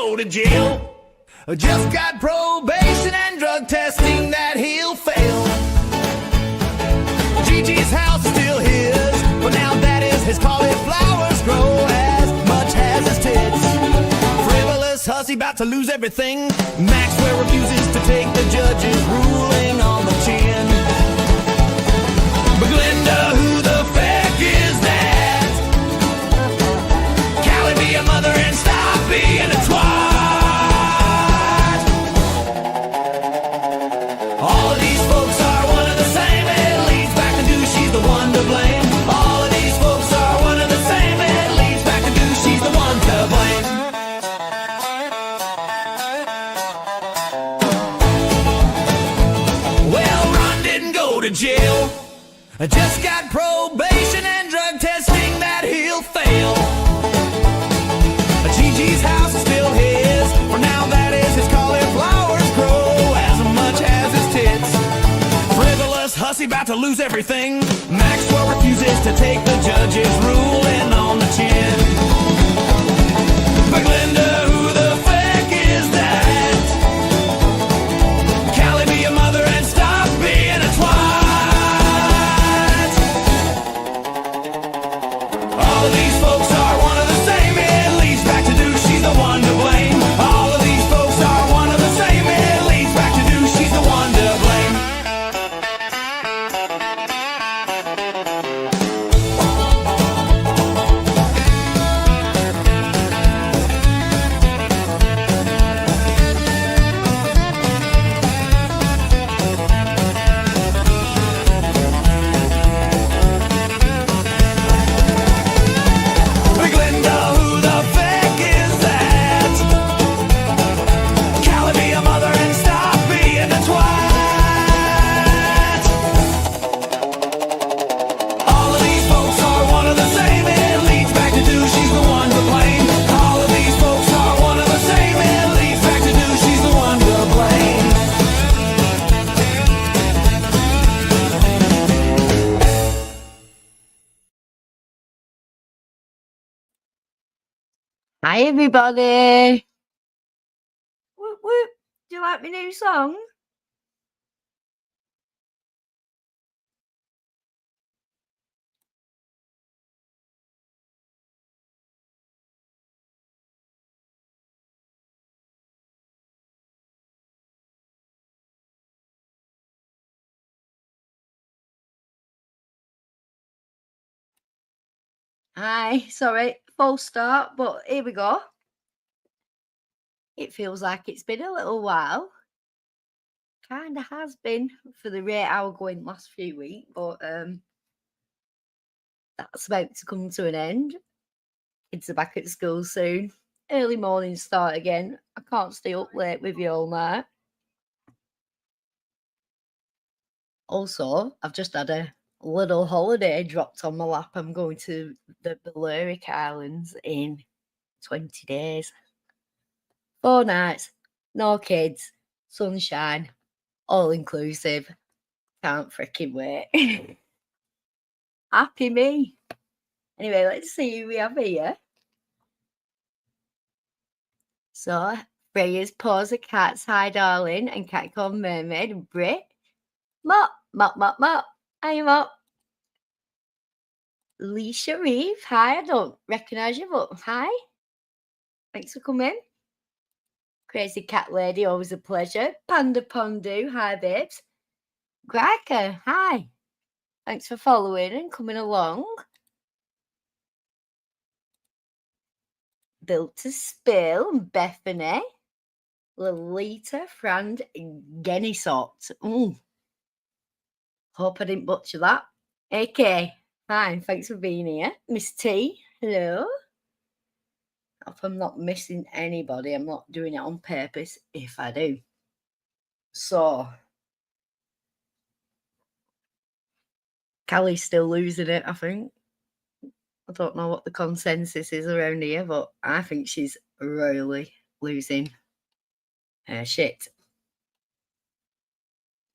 go to jail. Just got probation and drug testing that he'll fail. Gigi's house is still his, but now that is his cauliflowers grow as much as his tits. Frivolous hussy about to lose everything. Maxwell refuses to take the judge's ruling on the chin. But Glinda, who the feck is that? Callie, be a mother and stop being a twat. All of these folks are one of the same. It leads back to do she's the one to blame. All of these folks are one of the same. It leads back to do she's the one to blame. Well, Ron didn't go to jail. I just got probation and drug testing that he'll fail. Gigi's house is still his, for now that is his cauliflowers grow as much as his tits. Frivolous hussy about to lose everything. Maxwell refuses to take the judge's ruling on the chin. But Glinda, who the feck is that? Callie, be a mother and stop being a twat. All of these folks are one of the same. It leads back to do she's the one to blame. All of these folks are one of the same. It leads back to do she's the one to blame. Glinda, who the feck is that? Callie, be a mother and stop being a twat. All of these folks are one of the same. It leads back to do she's the one to blame. All of these folks are one of the same. It leads back to do she's the one to blame. Hi everybody. Whoop, whoop. Do you like my new song? Hi, sorry, false start, but here we go. It feels like it's been a little while. Kinda has been for the rate I was going last few weeks, but that's about to come to an end. Kids are back at school soon. Early morning start again. I can't stay up late with you all night. Also, I've just had a little holiday dropped on my lap. I'm going to the Balearic Islands in 20 days. 4 nights, no kids, sunshine, all inclusive. Can't freaking wait. Happy me. Anyway, let's see who we have here. So, Freya's Paws of Cats, hi darling, and Catcorn Mermaid, and Brit. Mop, mop, mop, mop. Hi, Mop. Lee Sharif, hi, I don't recognise you, but hi. Thanks for coming. Crazy Cat Lady, always a pleasure. Panda Pondu, hi, babes. Graika, hi. Thanks for following and coming along. Built to Spill, and Bethany. Lolita, Frand, Genisot. Hope I didn't butcher that. AK, hi, thanks for being here. Miss T, hello. If I'm not missing anybody, I'm not doing it on purpose if I do. So, Callie's still losing it, I think. I don't know what the consensus is around here, but I think she's royally losing her shit.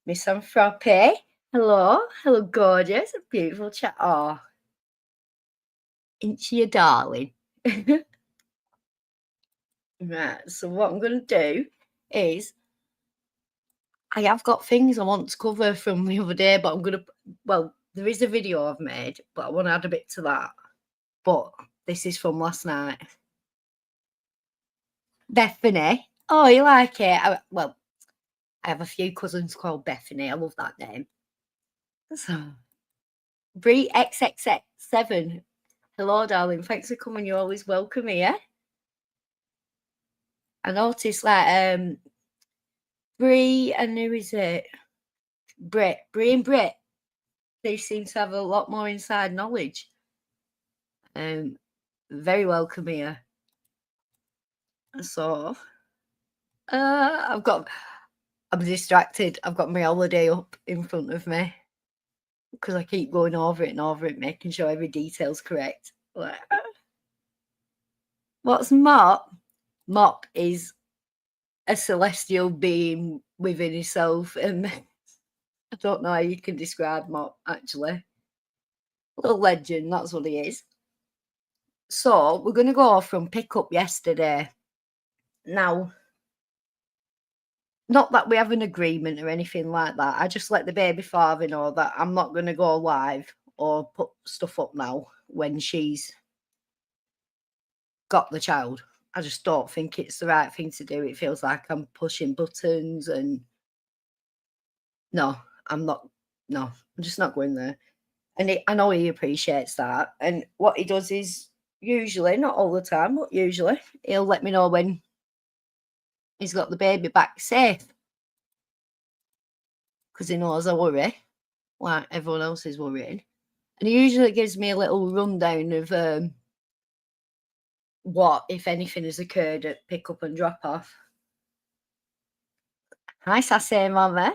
Miss Anthrope, hello. Hello, gorgeous. Beautiful chat. Oh, ain't she a darling? Right, so what I'm going to do is I have got things I want to cover from the other day, but I'm going to, well, there is a video I've made, but I want to add a bit to that. But this is from last night. Bethany. Oh, you like it? Well, I have a few cousins called Bethany. I love that name. So, Brie XXX7. Hello, darling. Thanks for coming. You're always welcome here. I noticed like Brie and who is it? Brie and Brit. They seem to have a lot more inside knowledge. Very welcome here. So I'm distracted. I've got my holiday up in front of me because I keep going over it and over it, making sure every detail's correct. Like, what's Mop? Mop is a celestial being within himself, and I don't know how you can describe Mop actually. A little legend, that's what he is. So we're going to go from pick up yesterday. Now, not that we have an agreement or anything like that. I just let the baby father know that I'm not going to go live or put stuff up now when she's got the child. I just don't think it's the right thing to do. It feels like I'm pushing buttons and no, I'm not. No, I'm just not going there. And I know he appreciates that. And what he does is usually, not all the time, but usually, he'll let me know when he's got the baby back safe. Because he knows I worry, like everyone else is worrying. And he usually gives me a little rundown of what, if anything, has occurred at pick up and drop off. Hi, Sassy Mama.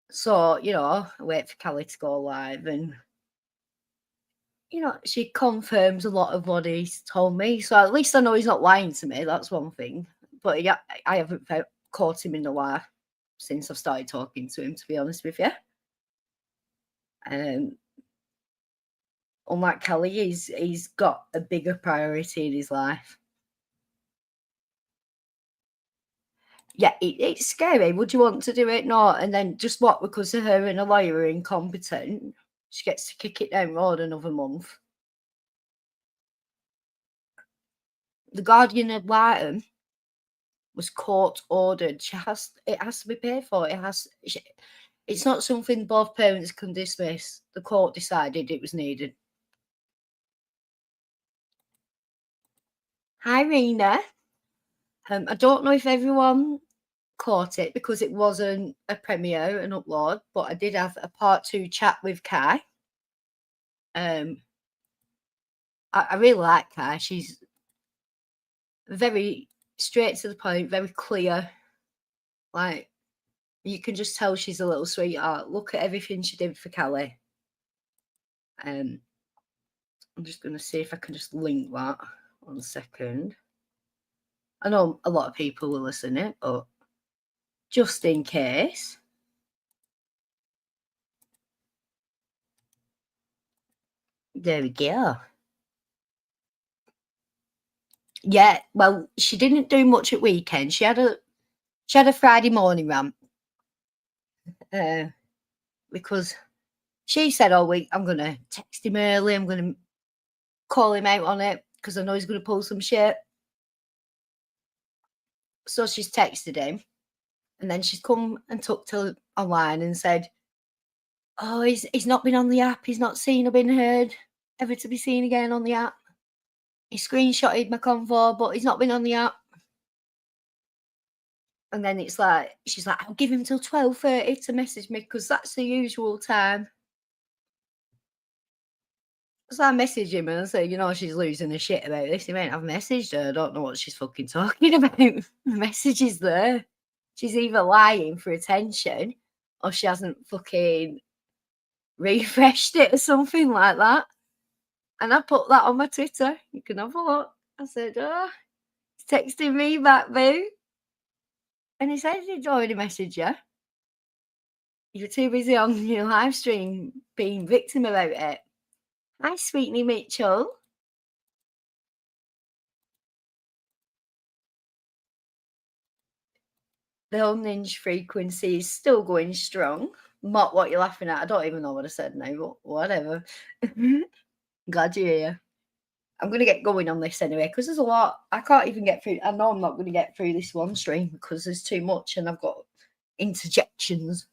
So, I wait for Callie to go live and, she confirms a lot of what he's told me. So at least I know he's not lying to me. That's one thing. But yeah, I haven't caught him in the lie since I've started talking to him, to be honest with you. Unlike Kelly, he's got a bigger priority in his life. Yeah, it's scary. Would you want to do it? No. And then just what, because of her and a lawyer are incompetent, she gets to kick it down road another month. The Guardian of Lighton was court ordered. It has to be paid for. It's not something both parents can dismiss. The court decided it was needed. Hi, Rena. I don't know if everyone caught it because it wasn't a premiere, an upload, but I did have a part 2 chat with Kai. I really like Kai. She's very straight to the point, very clear. Like, you can just tell she's a little sweetheart. Look at everything she did for Kelly. I'm just going to see if I can just link that. 1 second. I know a lot of people will listen it, but just in case. There we go. Yeah, well, she didn't do much at weekend. She had a Friday morning rant. Because she said all week, I'm going to text him early. I'm going to call him out on it because I know he's going to pull some shit. So she's texted him. And then she's come and took to online and said, oh, he's not been on the app. He's not seen or been heard. Ever to be seen again on the app. He screenshotted my convo, but he's not been on the app. And then it's like, she's like, I'll give him till 12:30 to message me because that's the usual time. So I message him and I say, she's losing her shit about this. He went, I've messaged her. I don't know what she's fucking talking about. The message is there. She's either lying for attention or she hasn't fucking refreshed it or something like that. And I put that on my Twitter. You can have a look. I said, he's texting me back, boo. And he said he'd already messaged you. You're too busy on your live stream being victim about it. Hi, Sweetney Mitchell. The unhinged frequency is still going strong. Not what you're laughing at. I don't even know what I said now, but whatever. Glad you're here. I'm going to get going on this anyway because there's a lot. I can't even get through. I know I'm not going to get through this one stream because there's too much and I've got interjections.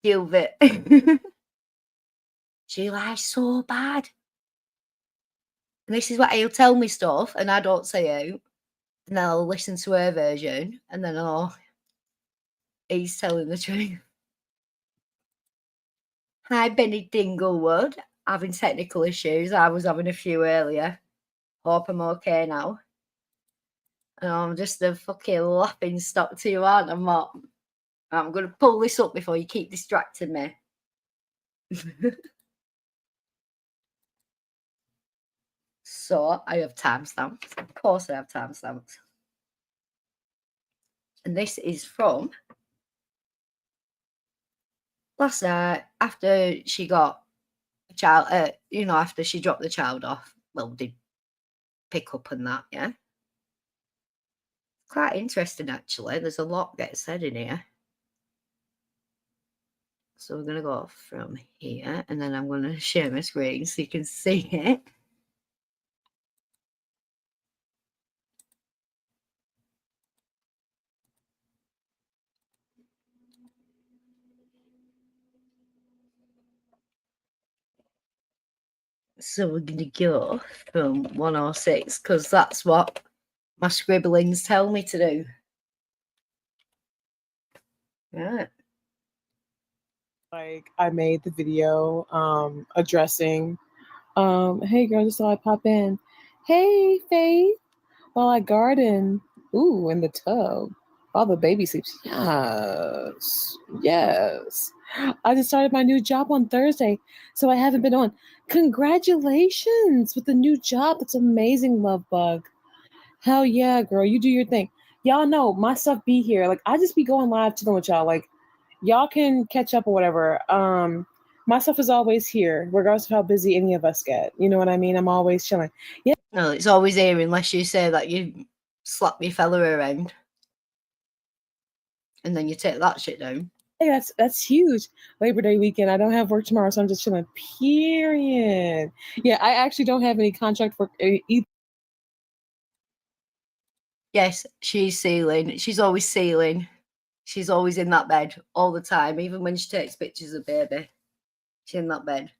Deal with it. She lies so bad. And this is what he'll tell me stuff and I don't say out. And then I'll listen to her version and then he's telling the truth. Hi, Benny Dinglewood. Having technical issues. I was having a few earlier. Hope I'm okay now. And I'm just a fucking laughing stock to you, aren't I, Mop? I'm going to pull this up before you keep distracting me. So, I have timestamps. Of course I have timestamps. And this is from last night after she got a child, after she dropped the child off. Well, did pick up and that, yeah. Quite interesting, actually. There's a lot gets said in here. So we're going to go from here and then I'm going to share my screen so you can see it. So we're going to go from 106 because that's what my scribblings tell me to do. Right. Like I made the video addressing hey girl, just thought I'd pop in. Hey Faith, while I garden, in the tub while the baby sleeps. Yes, I just started my new job on Thursday, so I haven't been on. Congratulations with the new job. That's amazing, Love Bug. Hell yeah, girl, you do your thing. Y'all know my stuff be here. Like I just be going live chilling with y'all. Like y'all can catch up or whatever. My stuff is always here, regardless of how busy any of us get. You know what I mean? I'm always chilling. Yeah. No, it's always here unless you say that you slap your fella around. And then you take that shit down. Hey, that's huge. Labor Day weekend. I don't have work tomorrow, so I'm just chilling. Period. Yeah, I actually don't have any contract work either. Yes, she's sealing. She's always sealing. She's always in that bed all the time, even when she takes pictures of baby. She's in that bed.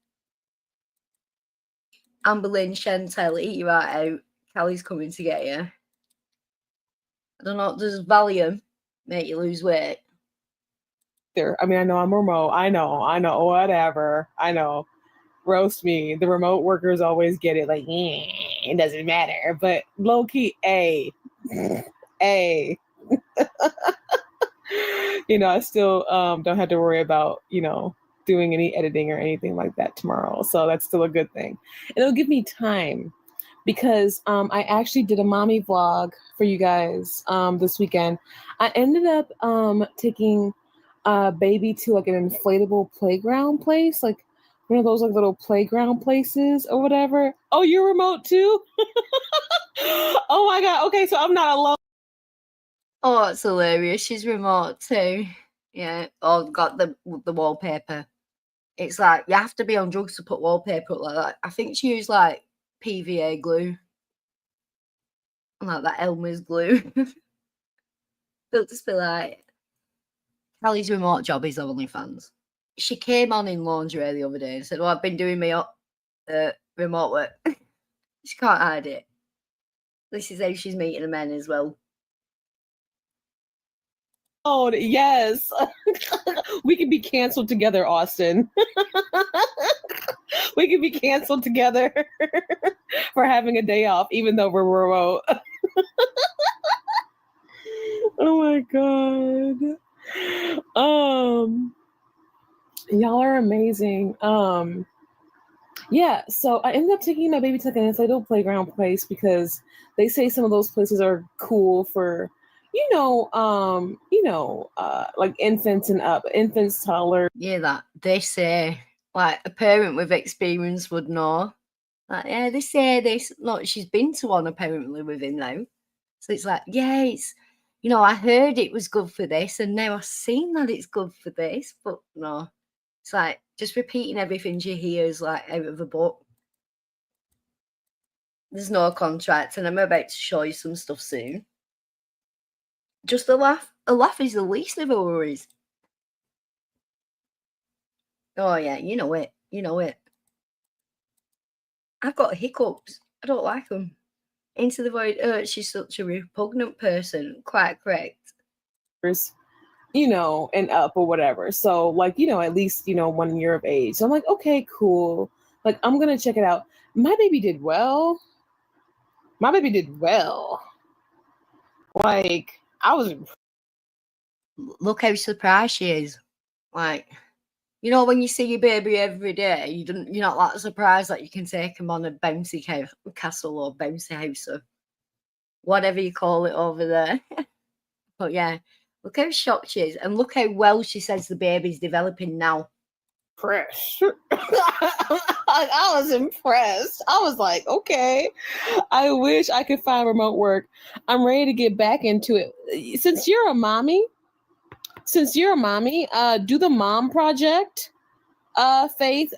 Amberlynn, Chantel, eat your heart out. Callie's coming to get you. I don't know, does Valium make you lose weight? I mean, I know I'm remote. I know, whatever. I know. Roast me. The remote workers always get it like, it doesn't matter. But low key, A. I still don't have to worry about, doing any editing or anything like that tomorrow. So that's still a good thing. It'll give me time because I actually did a mommy vlog for you guys this weekend. I ended up taking baby to like an inflatable playground place, like one of those like little playground places or whatever. Oh, you're remote too? Oh my God. Okay, so I'm not alone. Oh, that's hilarious. She's remote too. Yeah. Oh, got the wallpaper. It's like you have to be on drugs to put wallpaper up like that. I think she used like PVA glue. Like that Elmer's glue. They'll just be like, Callie's remote job is OnlyFans. She came on in lingerie the other day and said, well, I've been doing my remote work. She can't hide it. This is how she's meeting the men as well. Oh, yes. We could be canceled together, Austin. We could be canceled together for having a day off, even though we're remote. Oh my God. Y'all are amazing. Yeah, so I ended up taking my baby to like an inflatable playground place because they say some of those places are cool for, like infants and up, infants, toddlers. Yeah, that they say, like a parent with experience would know. Like, yeah, they say this. Look, she's been to one apparently with him now. So it's like, yeah, you know, I heard it was good for this, and now I've seen that it's good for this, but no. It's like just repeating everything she hears like out of a book. There's no contract, and I'm about to show you some stuff soon. Just a laugh. A laugh is the least of her worries. Oh yeah, you know it. You know it. I've got hiccups. I don't like them. Into the void. She's such a repugnant person. Quite correct. You know, and up or whatever. So like, you know, at least, you know, 1 year of age. So I'm like, okay, cool. Like, I'm gonna check it out. My baby did well. My baby did well. Like, I was Look how surprised she is. Like, you know, when you see your baby every day, you're not that surprised that you can take him on a bouncy castle or bouncy house or whatever you call it over there. But yeah, look how shocked she is, and look how well she says the baby's developing now. impressed. I was impressed. I was like, okay, I wish I could find remote work. I'm ready to get back into it. Since you're a mommy, do the mom project, Faith.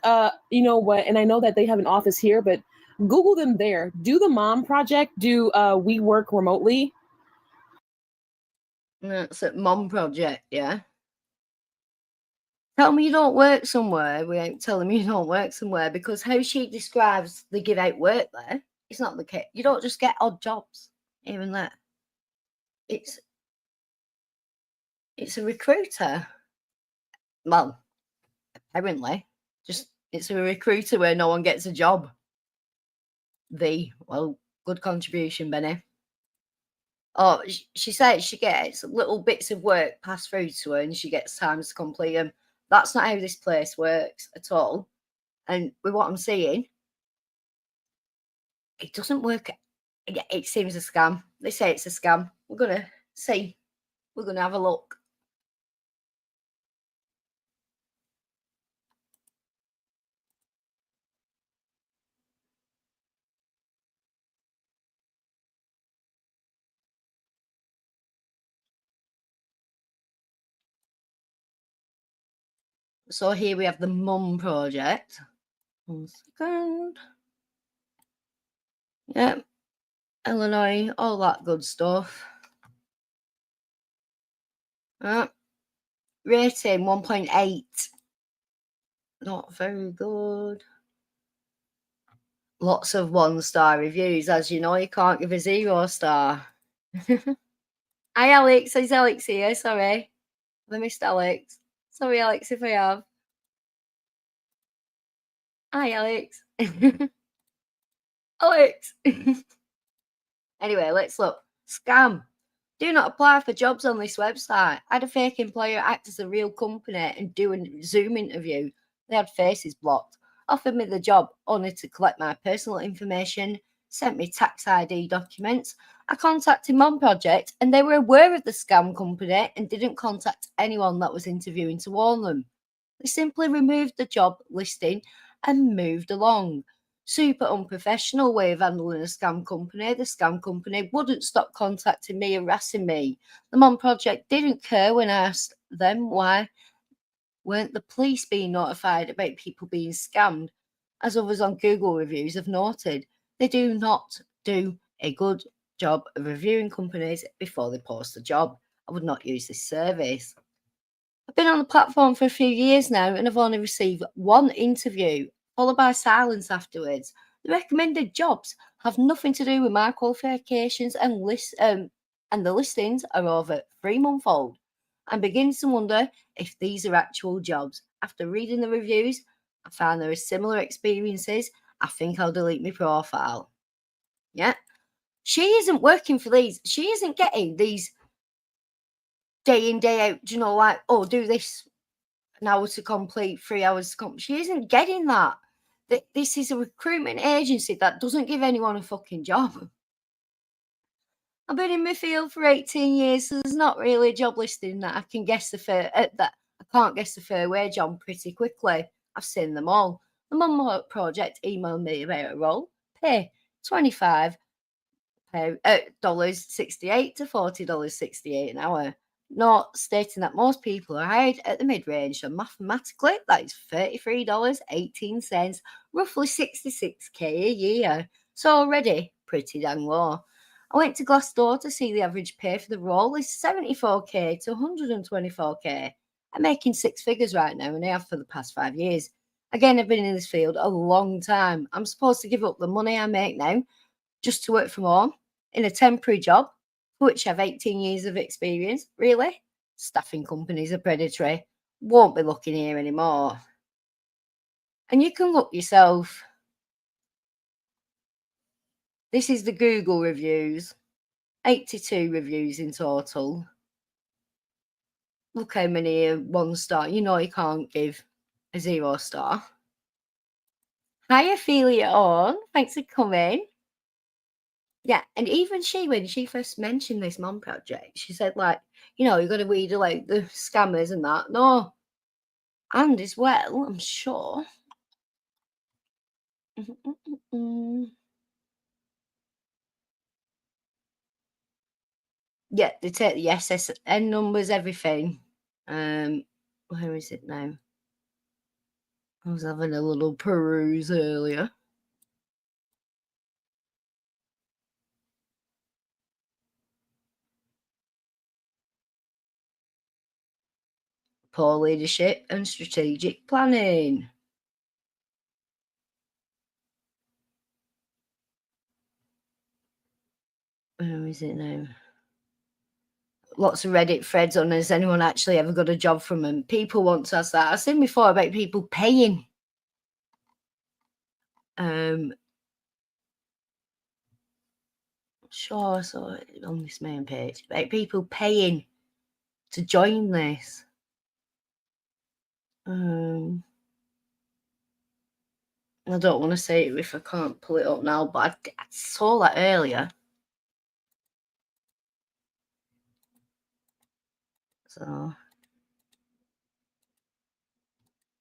You know what? And I know that they have an office here, but Google them there. Do the mom project. Do we work remotely? That's a mom project, yeah. Tell me you don't work somewhere. We ain't telling me you don't work somewhere, because how she describes they give out work there, it's not the case. You don't just get odd jobs here and there. It's a recruiter. Well, apparently, just it's a recruiter where no one gets a job. Well, good contribution, Benny. Oh, she said she gets little bits of work passed through to her, and she gets times to complete them. That's not how this place works at all. And with what I'm seeing, it doesn't work. It seems a scam. They say it's a scam. We're gonna see. We're gonna have a look. So here we have the Mum Project. 1 second. Yep. Illinois, all that good stuff. Rating 1.8. Not very good. Lots of 1-star reviews. As you know, you can't give a 0-star. Hi, Alex. Is Alex here? Sorry. I missed Alex. Sorry, Alex, if I have. Hi, Alex. Alex. Anyway, let's look. Scam. Do not apply for jobs on this website. I had a fake employer act as a real company and do a Zoom interview. They had faces blocked. Offered me the job only to collect my personal information, sent me tax ID documents. I contacted Mom Project and they were aware of the scam company and didn't contact anyone that was interviewing to warn them. They simply removed the job listing and moved along. Super unprofessional way of handling a scam company. The scam company wouldn't stop contacting me, harassing me. The Mom Project didn't care when I asked them why weren't the police being notified about people being scammed. As others on Google reviews have noted, they do not do a good job of reviewing companies before they post a job. I would not use this service. I've been on the platform for a few years now and I've only received one interview, followed by silence afterwards. The recommended jobs have nothing to do with my qualifications and the listings are over 3 months old. I'm beginning to wonder if these are actual jobs. After reading the reviews, I found there are similar experiences. I think I'll delete my profile. Yeah. She isn't working for these. She isn't getting these day in, day out, you know, like, oh, do this an hour to complete, 3 hours to complete. She isn't getting that. This is a recruitment agency that doesn't give anyone a fucking job. I've been in my field for 18 years, so there's not really a job listing that I can guess that I can't guess the fair wage on pretty quickly. I've seen them all. The Mum Project emailed me about a role, pay £25 $68 to $40.68 an hour. Not stating that most people are hired at the mid-range, so mathematically that is $33.18, roughly $66K a year. So already pretty dang low. I went to Glassdoor to see the average pay for the role is $74K to $124K. I'm making six figures right now, and I have for the past 5 years. Again, I've been in this field a long time. I'm supposed to give up the money I make now just to work from home in a temporary job, for which I have 18 years of experience. Really? Staffing companies are predatory. Won't be looking here anymore. And you can look yourself. This is the Google reviews. 82 reviews in total. Look how many are 1 star. You know you can't give a 0 star. Hi, Ophelia on. Thanks for coming. Yeah, and even she, when she first mentioned this mom project, she said, like, you know, you're going to weed out the scammers and that. No. And as well, I'm sure. Yeah, they take the SSN numbers, everything. Where is it now? I was having a little peruse earlier. Poor leadership and strategic planning. Where is it now? Lots of Reddit threads on, has anyone actually ever got a job from them? People want to ask that. I've seen before about people paying. Sure, I saw it on this main page about people paying to join this. I don't want to say it if I can't pull it up now, but I saw that earlier. So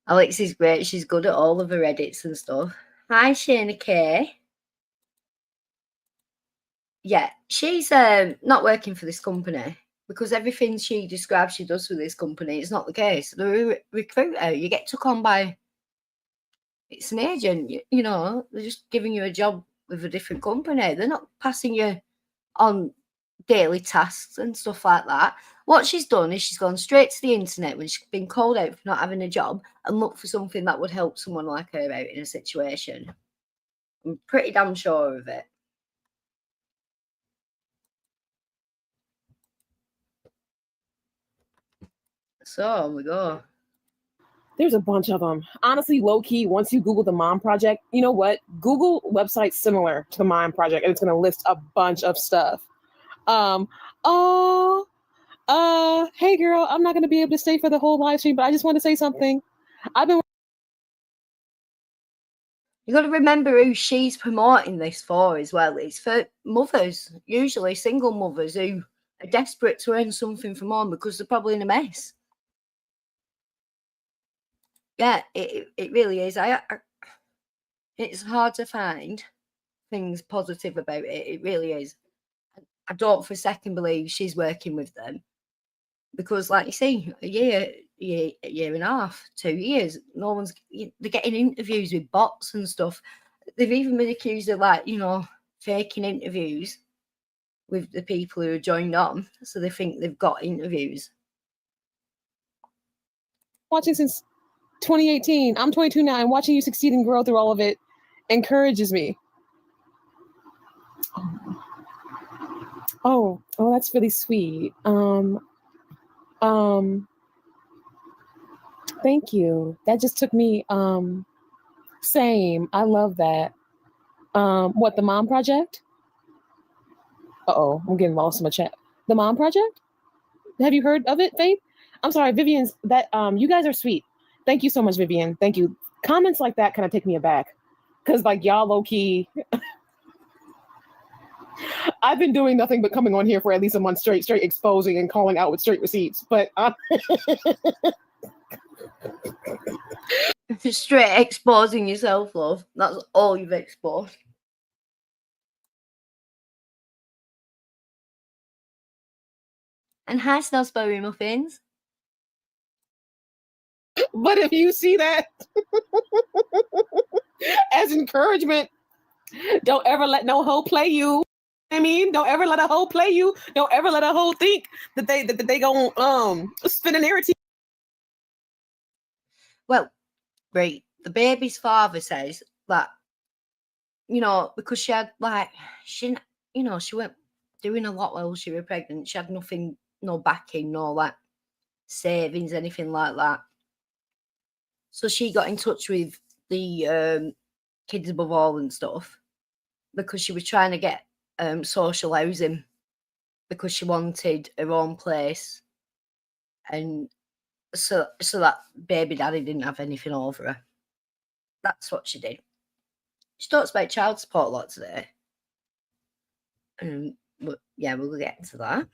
Alex is great. She's good at all of her edits and stuff. Hi, Shana K. Yeah, she's not working for this company because everything she describes she does for this company is not the case. The recruiter, you get took on by, it's an agent, you know, they're just giving you a job with a different company. They're not passing you on daily tasks and stuff like that. What she's done is she's gone straight to the internet when she's been called out for not having a job and looked for something that would help someone like her out in a situation. I'm pretty damn sure of it. So on we go. There's a bunch of them. Honestly, low key, once you Google the Mom Project, you know what? Google websites similar to the Mom Project, and it's going to list a bunch of stuff. Hey girl, I'm not going to be able to stay for the whole live stream, but I just want to say something. You got to remember who she's promoting this for as well. It's for mothers, usually single mothers who are desperate to earn something from home because they're probably in a mess. Yeah, it really is. It's hard to find things positive about it. It really is. I don't for a second believe she's working with them because, like you say, a year and a half, 2 years, no one's. They're getting interviews with bots and stuff. They've even been accused of, like, you know, faking interviews with the people who are joined on, so they think they've got interviews. Watching since 2018. I'm 22 now, and watching you succeed and grow through all of it encourages me. Oh, that's really sweet. Thank you. That just took me. Same. I love that. What, the Mom Project? I'm getting lost in my chat. The Mom Project? Have you heard of it, Faith? I'm sorry, Vivian's that you guys are sweet. Thank you so much, Vivian. Thank you. Comments like that kind of take me aback. Cause like y'all low key. I've been doing nothing but coming on here for at least a month straight exposing and calling out with straight receipts. But straight exposing yourself, love. That's all you've exposed. And hi, Snowsbury Muffins. But if you see that as encouragement, don't ever let no hoe play you. I mean, don't ever let a hoe play you. Don't ever let a hoe think that they gonna spin a narrative. Well, right, the baby's father says that, because she had she went doing a lot while she was pregnant. She had nothing, no backing, no savings, anything like that. So she got in touch with the Kids Above All and stuff because she was trying to get social housing because she wanted her own place, and so that baby daddy didn't have anything over her. That's what she did. She talks about child support a lot today. But yeah, we'll get to that.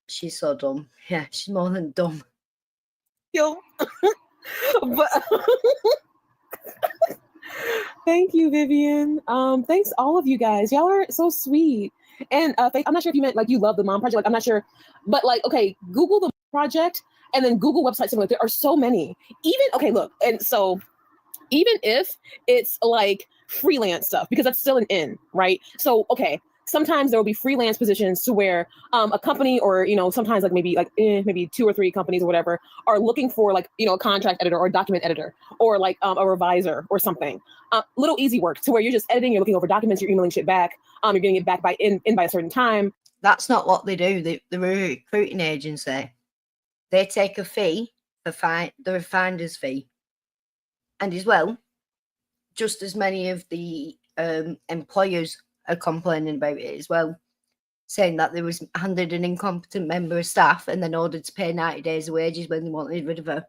She's so dumb. Yeah, she's more than dumb. Yo. But thank you, Vivian. Thanks all of you guys. Y'all are so sweet. And Faith, I'm not sure if you meant like you love the Mom Project. Like I'm not sure, but like okay, Google the project and then Google websites. Like there are so many. And so even if it's like freelance stuff, because that's still an in, right? So okay, sometimes there will be freelance positions to where a company or sometimes like maybe 2 or 3 companies or whatever are looking for like a contract editor or a document editor or like a reviser or something. Little easy work to where you're just editing, you're looking over documents, you're emailing shit back, you're getting it back by by a certain time. That's not what they do. They're a recruiting agency. They take a fee for the finder's fee, and as well, just as many of the employers are complaining about it as well, saying that they was handed an incompetent member of staff and then ordered to pay 90 days of wages when they wanted rid of her.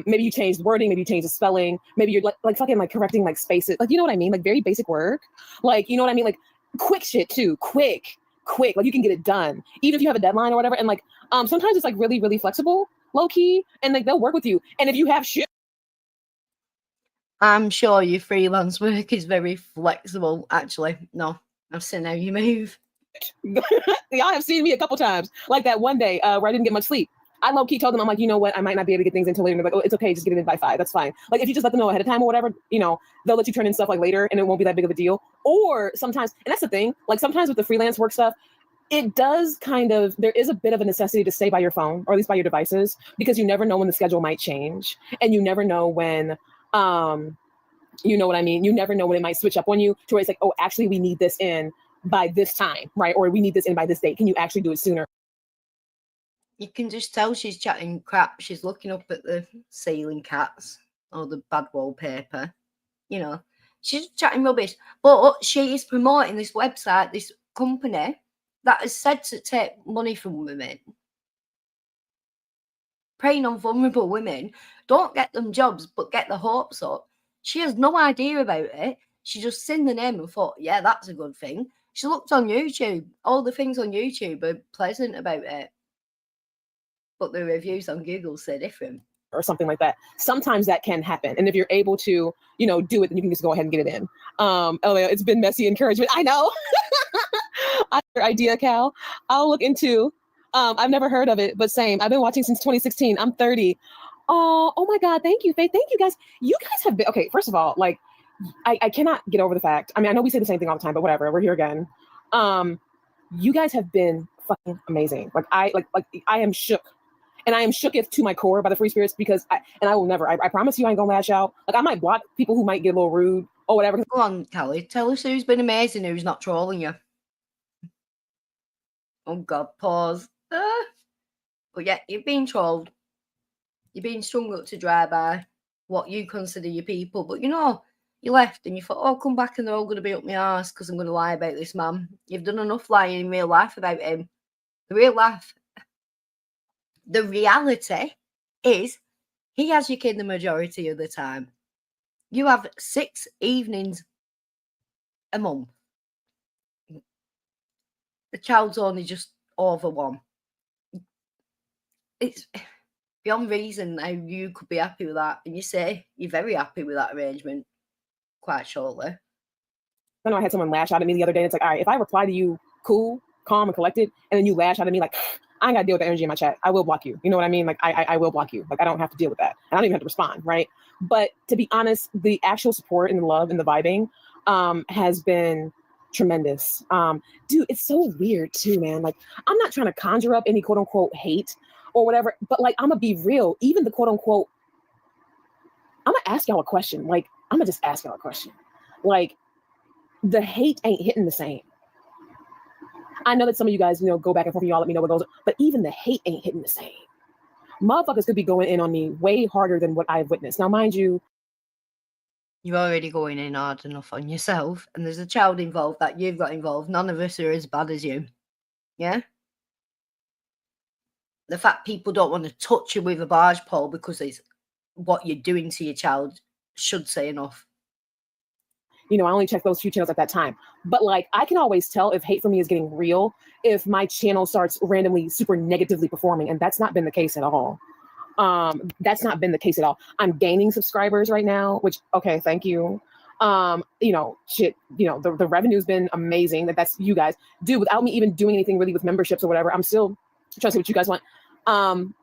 Maybe you changed wording, maybe you changed the spelling, maybe you're like fucking like correcting like spaces, like you know what I mean, like very basic work, like you know what I mean, like quick shit too, quick, like you can get it done even if you have a deadline or whatever. And like sometimes it's like really really flexible, low key, and like they'll work with you. And if you have shit, I'm sure your freelance work is very flexible. Actually, no, I've seen how you move. y'all have seen me a couple times, like that one day where I didn't get much sleep. I low-key told them, I'm like, you know what, I might not be able to get things until later. And they're like, oh, it's okay, just get it in by 5. That's fine. Like if you just let them know ahead of time or whatever, they'll let you turn in stuff like later and it won't be that big of a deal. Or sometimes, and that's the thing, like sometimes with the freelance work stuff, it does there is a bit of a necessity to stay by your phone or at least by your devices, because you never know when the schedule might change and you never know when, you know what I mean? You never know when it might switch up on you to where it's like, oh, actually we need this in by this time, right? Or we need this in by this date. Can you actually do it sooner? You can just tell she's chatting crap. She's looking up at the ceiling cats or the bad wallpaper. She's chatting rubbish. But she is promoting this website, this company that is said to take money from women, preying on vulnerable women. Don't get them jobs, but get the hopes up. She has no idea about it. She just seen the name and thought, yeah, that's a good thing. She looked on YouTube. All the things on YouTube are pleasant about it, but the reviews on Google say different. Or something like that. Sometimes that can happen. And if you're able to, do it, then you can just go ahead and get it in. It's been messy encouragement. I know. Your idea, Cal. I'll look into. I've never heard of it, but same. I've been watching since 2016. I'm 30. Oh my God. Thank you, Faith. Thank you guys. You guys have been, okay, first of all, like, I cannot get over the fact. I mean, I know we say the same thing all the time, but whatever. We're here again. You guys have been fucking amazing. Like I am shook. And I am shooketh to my core by the free spirits because I will never, I promise you I ain't gonna lash out. Like I might block people who might get a little rude or whatever. Go on, Kelly. Tell us who's been amazing, who's not trolling you. Oh God, pause. But yeah, you've been trolled. You've been strung up to dry by what you consider your people. But you left and you thought, oh, come back and they're all going to be up my arse because I'm going to lie about this man. You've done enough lying in real life about him. The real life. The reality is he has your kid the majority of the time. You have 6 evenings a month. The child's only just over 1. It's beyond reason how you could be happy with that. And you say you're very happy with that arrangement quite shortly. I know I had someone lash out at me the other day. And it's like, all right, if I reply to you, cool. calm and collected, and then you lash out at me like, I ain't gotta deal with the energy in my chat. I will block you. You know what I mean? Like I will block you. Like I don't have to deal with that. I don't even have to respond, right? But to be honest, the actual support and the love and the vibing has been tremendous. Dude, it's so weird too, man. Like I'm not trying to conjure up any quote unquote hate or whatever, but like I'm gonna be real. Even the quote unquote, I'm gonna ask y'all a question. Like I'm gonna just ask y'all a question. Like the hate ain't hitting the same. I know that some of you guys, go back and forth and y'all let me know what goes on, but even the hate ain't hitting the same. Motherfuckers could be going in on me way harder than what I've witnessed. Now, mind you, You're already going in hard enough on yourself, and there's a child involved that you've got involved. None of us are as bad as you. Yeah? The fact people don't want to touch you with a barge pole because it's what you're doing to your child should say enough. I only check those few channels at that time. But like, I can always tell if hate for me is getting real if my channel starts randomly super negatively performing. And that's not been the case at all. That's not been the case at all. I'm gaining subscribers right now, which, okay, thank you. The revenue's been amazing. That's you guys. Dude, without me even doing anything really with memberships or whatever, I'm still trying to see what you guys want. Some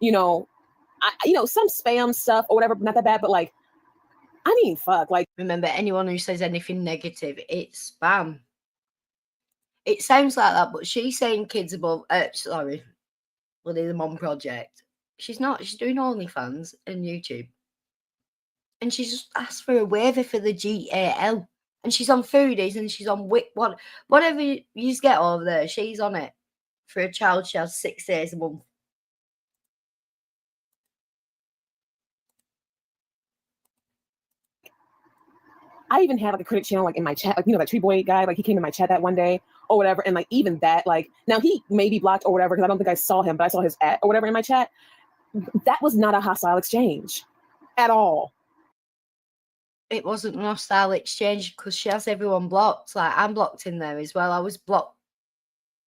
spam stuff or whatever, not that bad, but like, I mean, fuck, like. Remember, anyone who says anything negative, it's spam. It sounds like that, but she's saying kids above, the Mom Project. She's not. She's doing OnlyFans and YouTube. And she just asked for a waiver for the GAL. And she's on Foodies and she's on whatever you get over there, she's on it. For a child, she has 6 days a month. I even had like a critic channel like in my chat, like that Tree Boy guy, like he came in my chat that one day or whatever, and like even that, like now he may be blocked or whatever because I don't think I saw him, but I saw his @ or whatever in my chat. That was not a hostile exchange at all. It wasn't an hostile exchange because she has everyone blocked. Like I'm blocked in there as well. I was blocked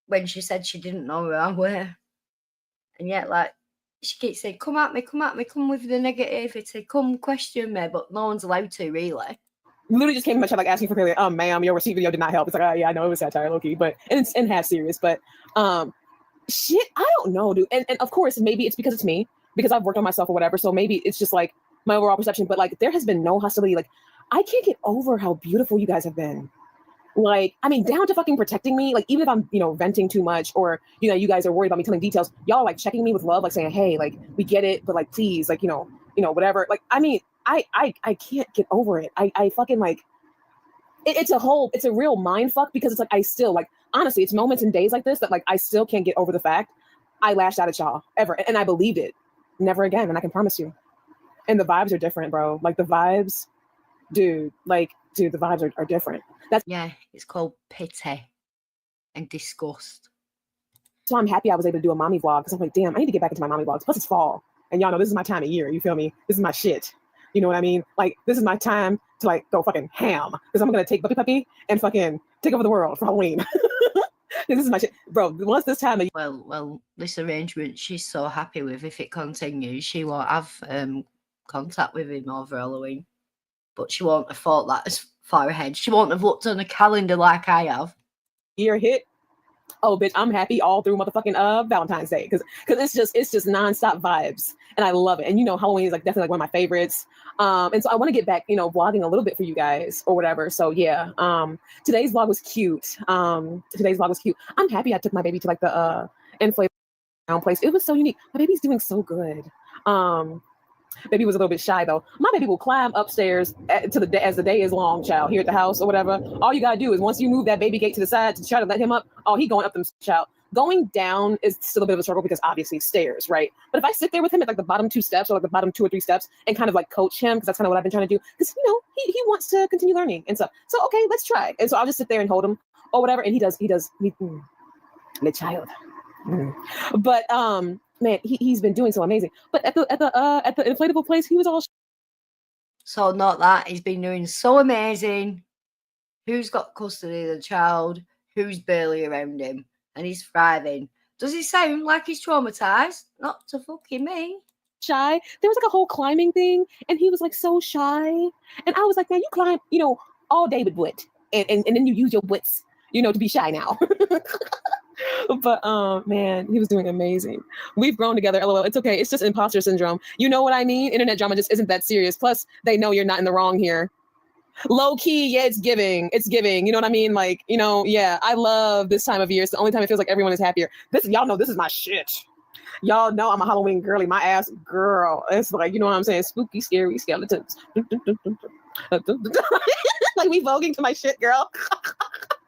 when she said she didn't know who I were, and yet like she keeps saying, "Come at me, come with the negativity, come question me," but no one's allowed to really. Literally just came in my chat like asking for clearly, ma'am, your receipt video did not help. It's like, oh yeah, I know it was satire, low-key, but and half serious, but shit, I don't know, dude. And of course, maybe it's because it's me, because I've worked on myself or whatever. So maybe it's just like my overall perception, but like there has been no hostility. Like I can't get over how beautiful you guys have been. Like, I mean, down to fucking protecting me. Like, even if I'm, venting too much or, you guys are worried about me telling details, y'all are like checking me with love, like saying, hey, like we get it, but like, please, like, whatever. Like, I mean, I can't get over it. I fucking like, it's a real mind fuck because it's like, I still like, honestly, it's moments and days like this that like, I still can't get over the fact I lashed out at y'all ever. And I believed it. Never again. And I can promise you. And the vibes are different, bro. Like the vibes, dude, the vibes are different. It's called pity and disgust. So I'm happy I was able to do a mommy vlog because I'm like, damn, I need to get back into my mommy vlogs. Plus it's fall. And y'all know this is my time of year. You feel me? This is my shit. You know what I mean? Like, this is my time to like go fucking ham because I'm going to take Puppy and fucking take over the world for Halloween. This is my shit. Bro, once this time. Well, this arrangement she's so happy with. If it continues, she won't have contact with him over Halloween. But she won't have thought that as far ahead. She won't have looked on a calendar like I have. Year hit. Oh, bitch, I'm happy all through motherfucking Valentine's Day because it's just nonstop vibes and I love it. And Halloween is like definitely like one of my favorites. And so I want to get back, vlogging a little bit for you guys or whatever. So yeah, today's vlog was cute. I'm happy I took my baby to like the inflatable place. It was so unique. My baby's doing so good. Baby was a little bit shy though. My baby will climb upstairs as the day is long, child, here at the house or whatever. All you gotta do is once you move that baby gate to the side to try to let him up, he going up them, child. Going down is still a bit of a struggle because obviously stairs, right? But if I sit there with him at like the bottom 2 steps or like the bottom 2 or 3 steps and kind of like coach him, because that's kind of what I've been trying to do, because he wants to continue learning and stuff. So okay, let's try. And so I'll just sit there and hold him or whatever, and he does the child. But man, he's been doing so amazing. But at the inflatable place, he was all. So not that he's been doing so amazing. Who's got custody of the child? Who's barely around him? And he's thriving. Does he sound like he's traumatized? Not to fucking me. Shy. There was like a whole climbing thing, and he was like so shy. And I was like, now you climb, all day with wit, and then you use your wits, to be shy now. But man, he was doing amazing. We've grown together. LOL. It's okay. It's just imposter syndrome. You know what I mean? Internet drama just isn't that serious. Plus, they know you're not in the wrong here. Low key, yeah, it's giving. It's giving. You know what I mean? Like, you know, yeah, I love this time of year. It's the only time it feels like everyone is happier. This, y'all know, this is my shit. Y'all know I'm a Halloween girly. My ass girl. It's like, you know what I'm saying? Spooky, scary skeletons. Like we voguing to my shit, girl.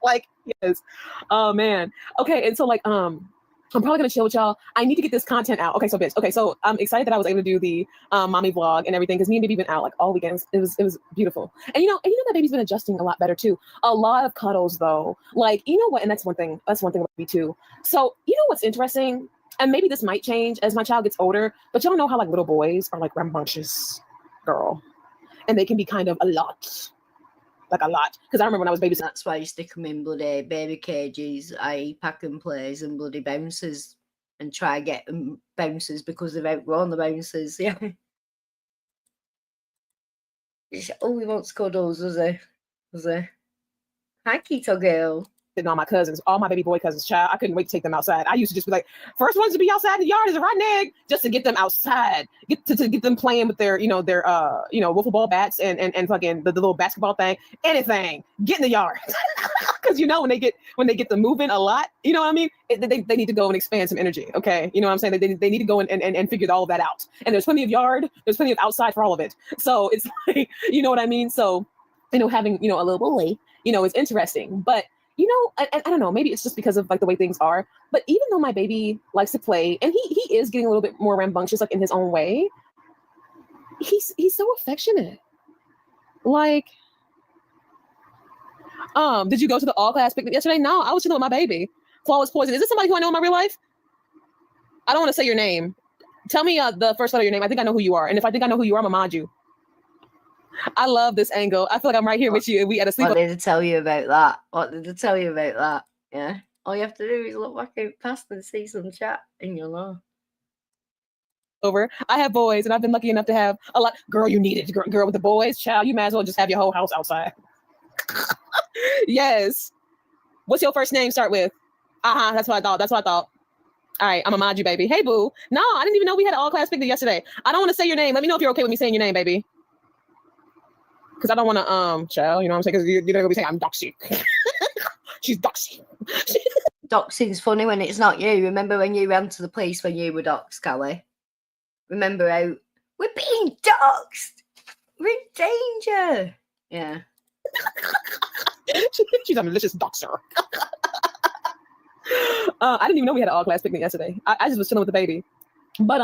Like, yes. Oh man. Okay, and so like I'm probably gonna chill with y'all. I need to get this content out. Okay, so bitch. Okay, so I'm excited that I was able to do the mommy vlog and everything because me and baby been out like all weekends. It was beautiful. And you know that baby's been adjusting a lot better too. A lot of cuddles though. Like, you know what? And that's one thing about me too. So you know what's interesting? And maybe this might change as my child gets older, but y'all know how like little boys are like rambunctious, girl. And they can be kind of a lot. Like a lot. Because I remember when I was babysitting. That's why you stick them in bloody baby cages, i.e. pack and plays and bloody bouncers, and try to get them bouncers because they've outgrown the bouncers. Yeah. Oh, he wants cuddles, does he? Does he? Hi, Keto girl. All my cousins, all my baby boy cousins, child. I couldn't wait to take them outside. I used to just be like, first ones to be outside in the yard is a rotten egg, just to get them outside, to get them playing with their wiffle ball bats and fucking the little basketball thing, anything. Get in the yard, because you know when they get them moving a lot, you know what I mean. They need to go and expand some energy. Okay, you know what I'm saying. They need to go and figure all of that out. And there's plenty of yard, there's plenty of outside for all of it. So it's like, you know what I mean. So having a little boy, is interesting, but. I don't know, maybe it's just because of like the way things are, but even though my baby likes to play and he is getting a little bit more rambunctious, like in his own way, he's so affectionate. Like, did you go to the all class picnic yesterday? No, I was chilling with my baby. Flawless Poison. Is this somebody who I know in my real life? I don't want to say your name. Tell me the first letter of your name. I think I know who you are. And if I think I know who you are, I'm gonna mod you. I love this angle. I feel like I'm right here with you. We at a sleep. What did I tell you about that? Yeah. All you have to do is look back out past and see some chat, and you'll know. Over. I have boys, and I've been lucky enough to have a lot. Girl, you need it. Girl with the boys, child. You might as well just have your whole house outside. Yes. What's your first name start with? That's what I thought. All right, I'm gonna mod you, baby. Hey, boo. No, I didn't even know we had an all class picnic yesterday. I don't want to say your name. Let me know if you're okay with me saying your name, baby. Because I don't want to, child, you know what I'm saying? Because you're going to be saying, I'm doxy. She's doxy. Doxing's funny when it's not you. Remember when you ran to the police when you were doxed, Callie? Remember how, we're being doxed. We're in danger. Yeah. She's a malicious doxer. I didn't even know we had an all-class picnic yesterday. I just was chilling with the baby. But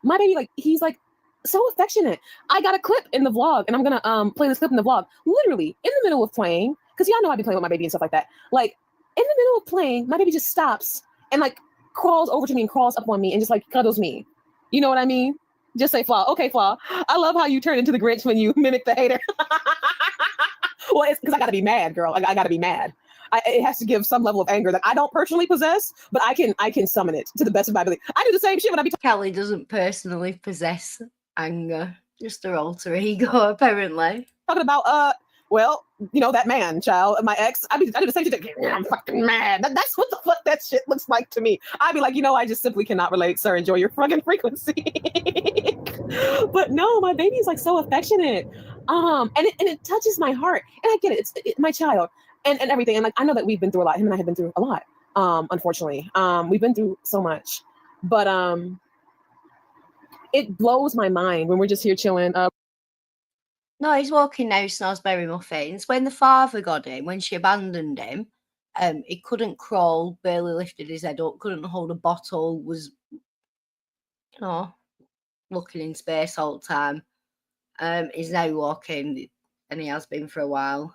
my baby, like, he's like, so affectionate. I got a clip in the vlog, and I'm gonna play this clip in the vlog. Literally in the middle of playing, because y'all know I be playing with my baby and stuff like that. Like in the middle of playing, my baby just stops and like crawls over to me and crawls up on me and just like cuddles me. You know what I mean? Just say Flaw. Okay, Flaw. I love how you turn into the Grinch when you mimic the hater. Well, it's because I gotta be mad, girl. I gotta be mad. It has to give some level of anger that I don't personally possess, but I can summon it to the best of my ability. I do the same shit when I be Callie doesn't personally possess anger, just her alter ego, apparently. talking about well, that man, child, my ex. I do the same shit. I'm fucking mad. That's what the fuck that shit looks like to me. I'd be like, I just simply cannot relate, sir. Enjoy your fucking frequency. But no, my baby is like so affectionate. And it touches my heart. And I get it. It's my child and everything. And like I know that we've been through a lot. Him and I have been through a lot. Unfortunately. We've been through so much. But it blows my mind when we're just here chilling. No, he's walking now, Snoresberry Muffins. When the father got him, when she abandoned him, he couldn't crawl, barely lifted his head up, couldn't hold a bottle, was, looking in space all the time. He's now walking, and he has been for a while.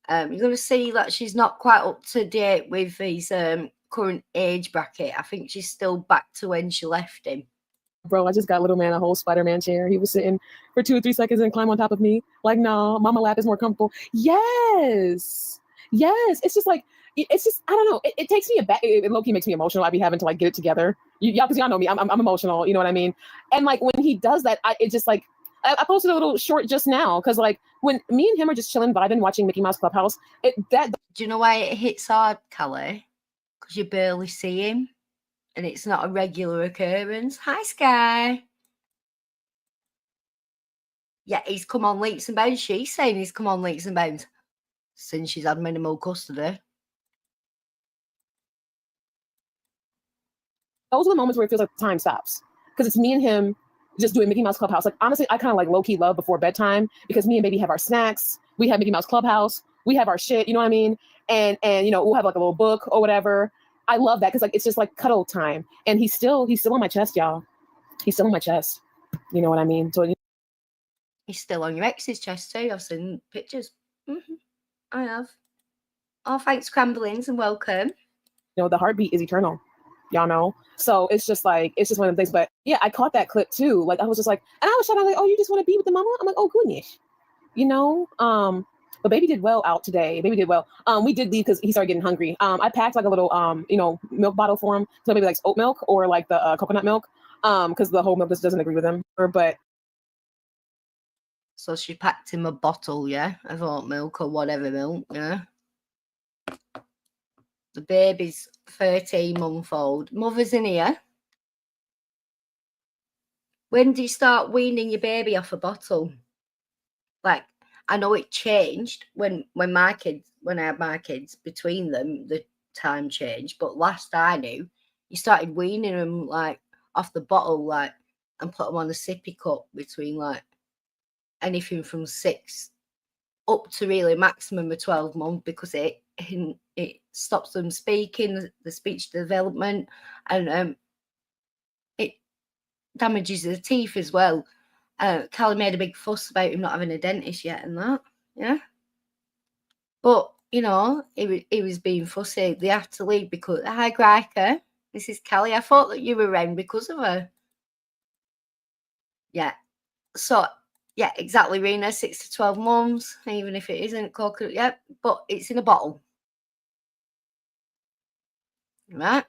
You're going to see that she's not quite up to date with his current age bracket. I think she's still back to when she left him. Bro, I just got little man a whole Spider-Man chair. He was sitting for 2 or 3 seconds and climb on top of me. Like, no, mama lap is more comfortable. Yes. It's just like, I don't know. It takes me aback. It low-key makes me emotional. I be having to like get it together. Because y'all know me. I'm emotional. You know what I mean? And like when he does that, it just like, I posted a little short just now. Because like when me and him are just chilling, vibing, watching Mickey Mouse Clubhouse, Do you know why it hits hard, Callie? because you barely see him and it's not a regular occurrence. Hi, Sky. Yeah, he's come on leaps and bounds. She's saying he's come on leaps and bounds since she's had minimal custody. Those are the moments where it feels like time stops because it's me and him just doing Mickey Mouse Clubhouse. Like, honestly, I kind of like low-key love before bedtime because me and baby have our snacks. We have Mickey Mouse Clubhouse. We have our shit, you know what I mean? And you know, we'll have like a little book or whatever. I love that because like it's just like cuddle time. And he's still on my chest, y'all. He's still on my chest. You know what I mean? So he's still on your ex's chest too. I've seen pictures. I have. Oh, thanks, Cramblings, and welcome. You know, the heartbeat is eternal. Y'all know. So it's just one of the things. But yeah, I caught that clip too. Like I was just like, and I was shouting like, oh, you just want to be with the mama? I'm like, oh goodness. You know? But baby did well out today. Baby did well. We did leave because he started getting hungry. I packed like a little you know, milk bottle for him. So maybe like oat milk or like the coconut milk. Because the whole milk just doesn't agree with him. But so she packed him a bottle, yeah, of oat milk or whatever milk, yeah. The baby's 13-month-old. Mother's in here. When do you start weaning your baby off a bottle? Like, I know it changed when I had my kids, between them, the time changed. But last I knew, you started weaning them like off the bottle, like, and put them on a sippy cup between like anything from 6 up to really maximum of 12 months because it stops them speaking, the speech development, and it damages the teeth as well. Callie made a big fuss about him not having a dentist yet and that, yeah. But, you know, he was being fussy. They had to leave because, hi, Griker, this is Callie. I thought that you were around because of her. Yeah. So, yeah, exactly, Rena, 6 to 12 months, even if it isn't coconut yet, but it's in a bottle. Right?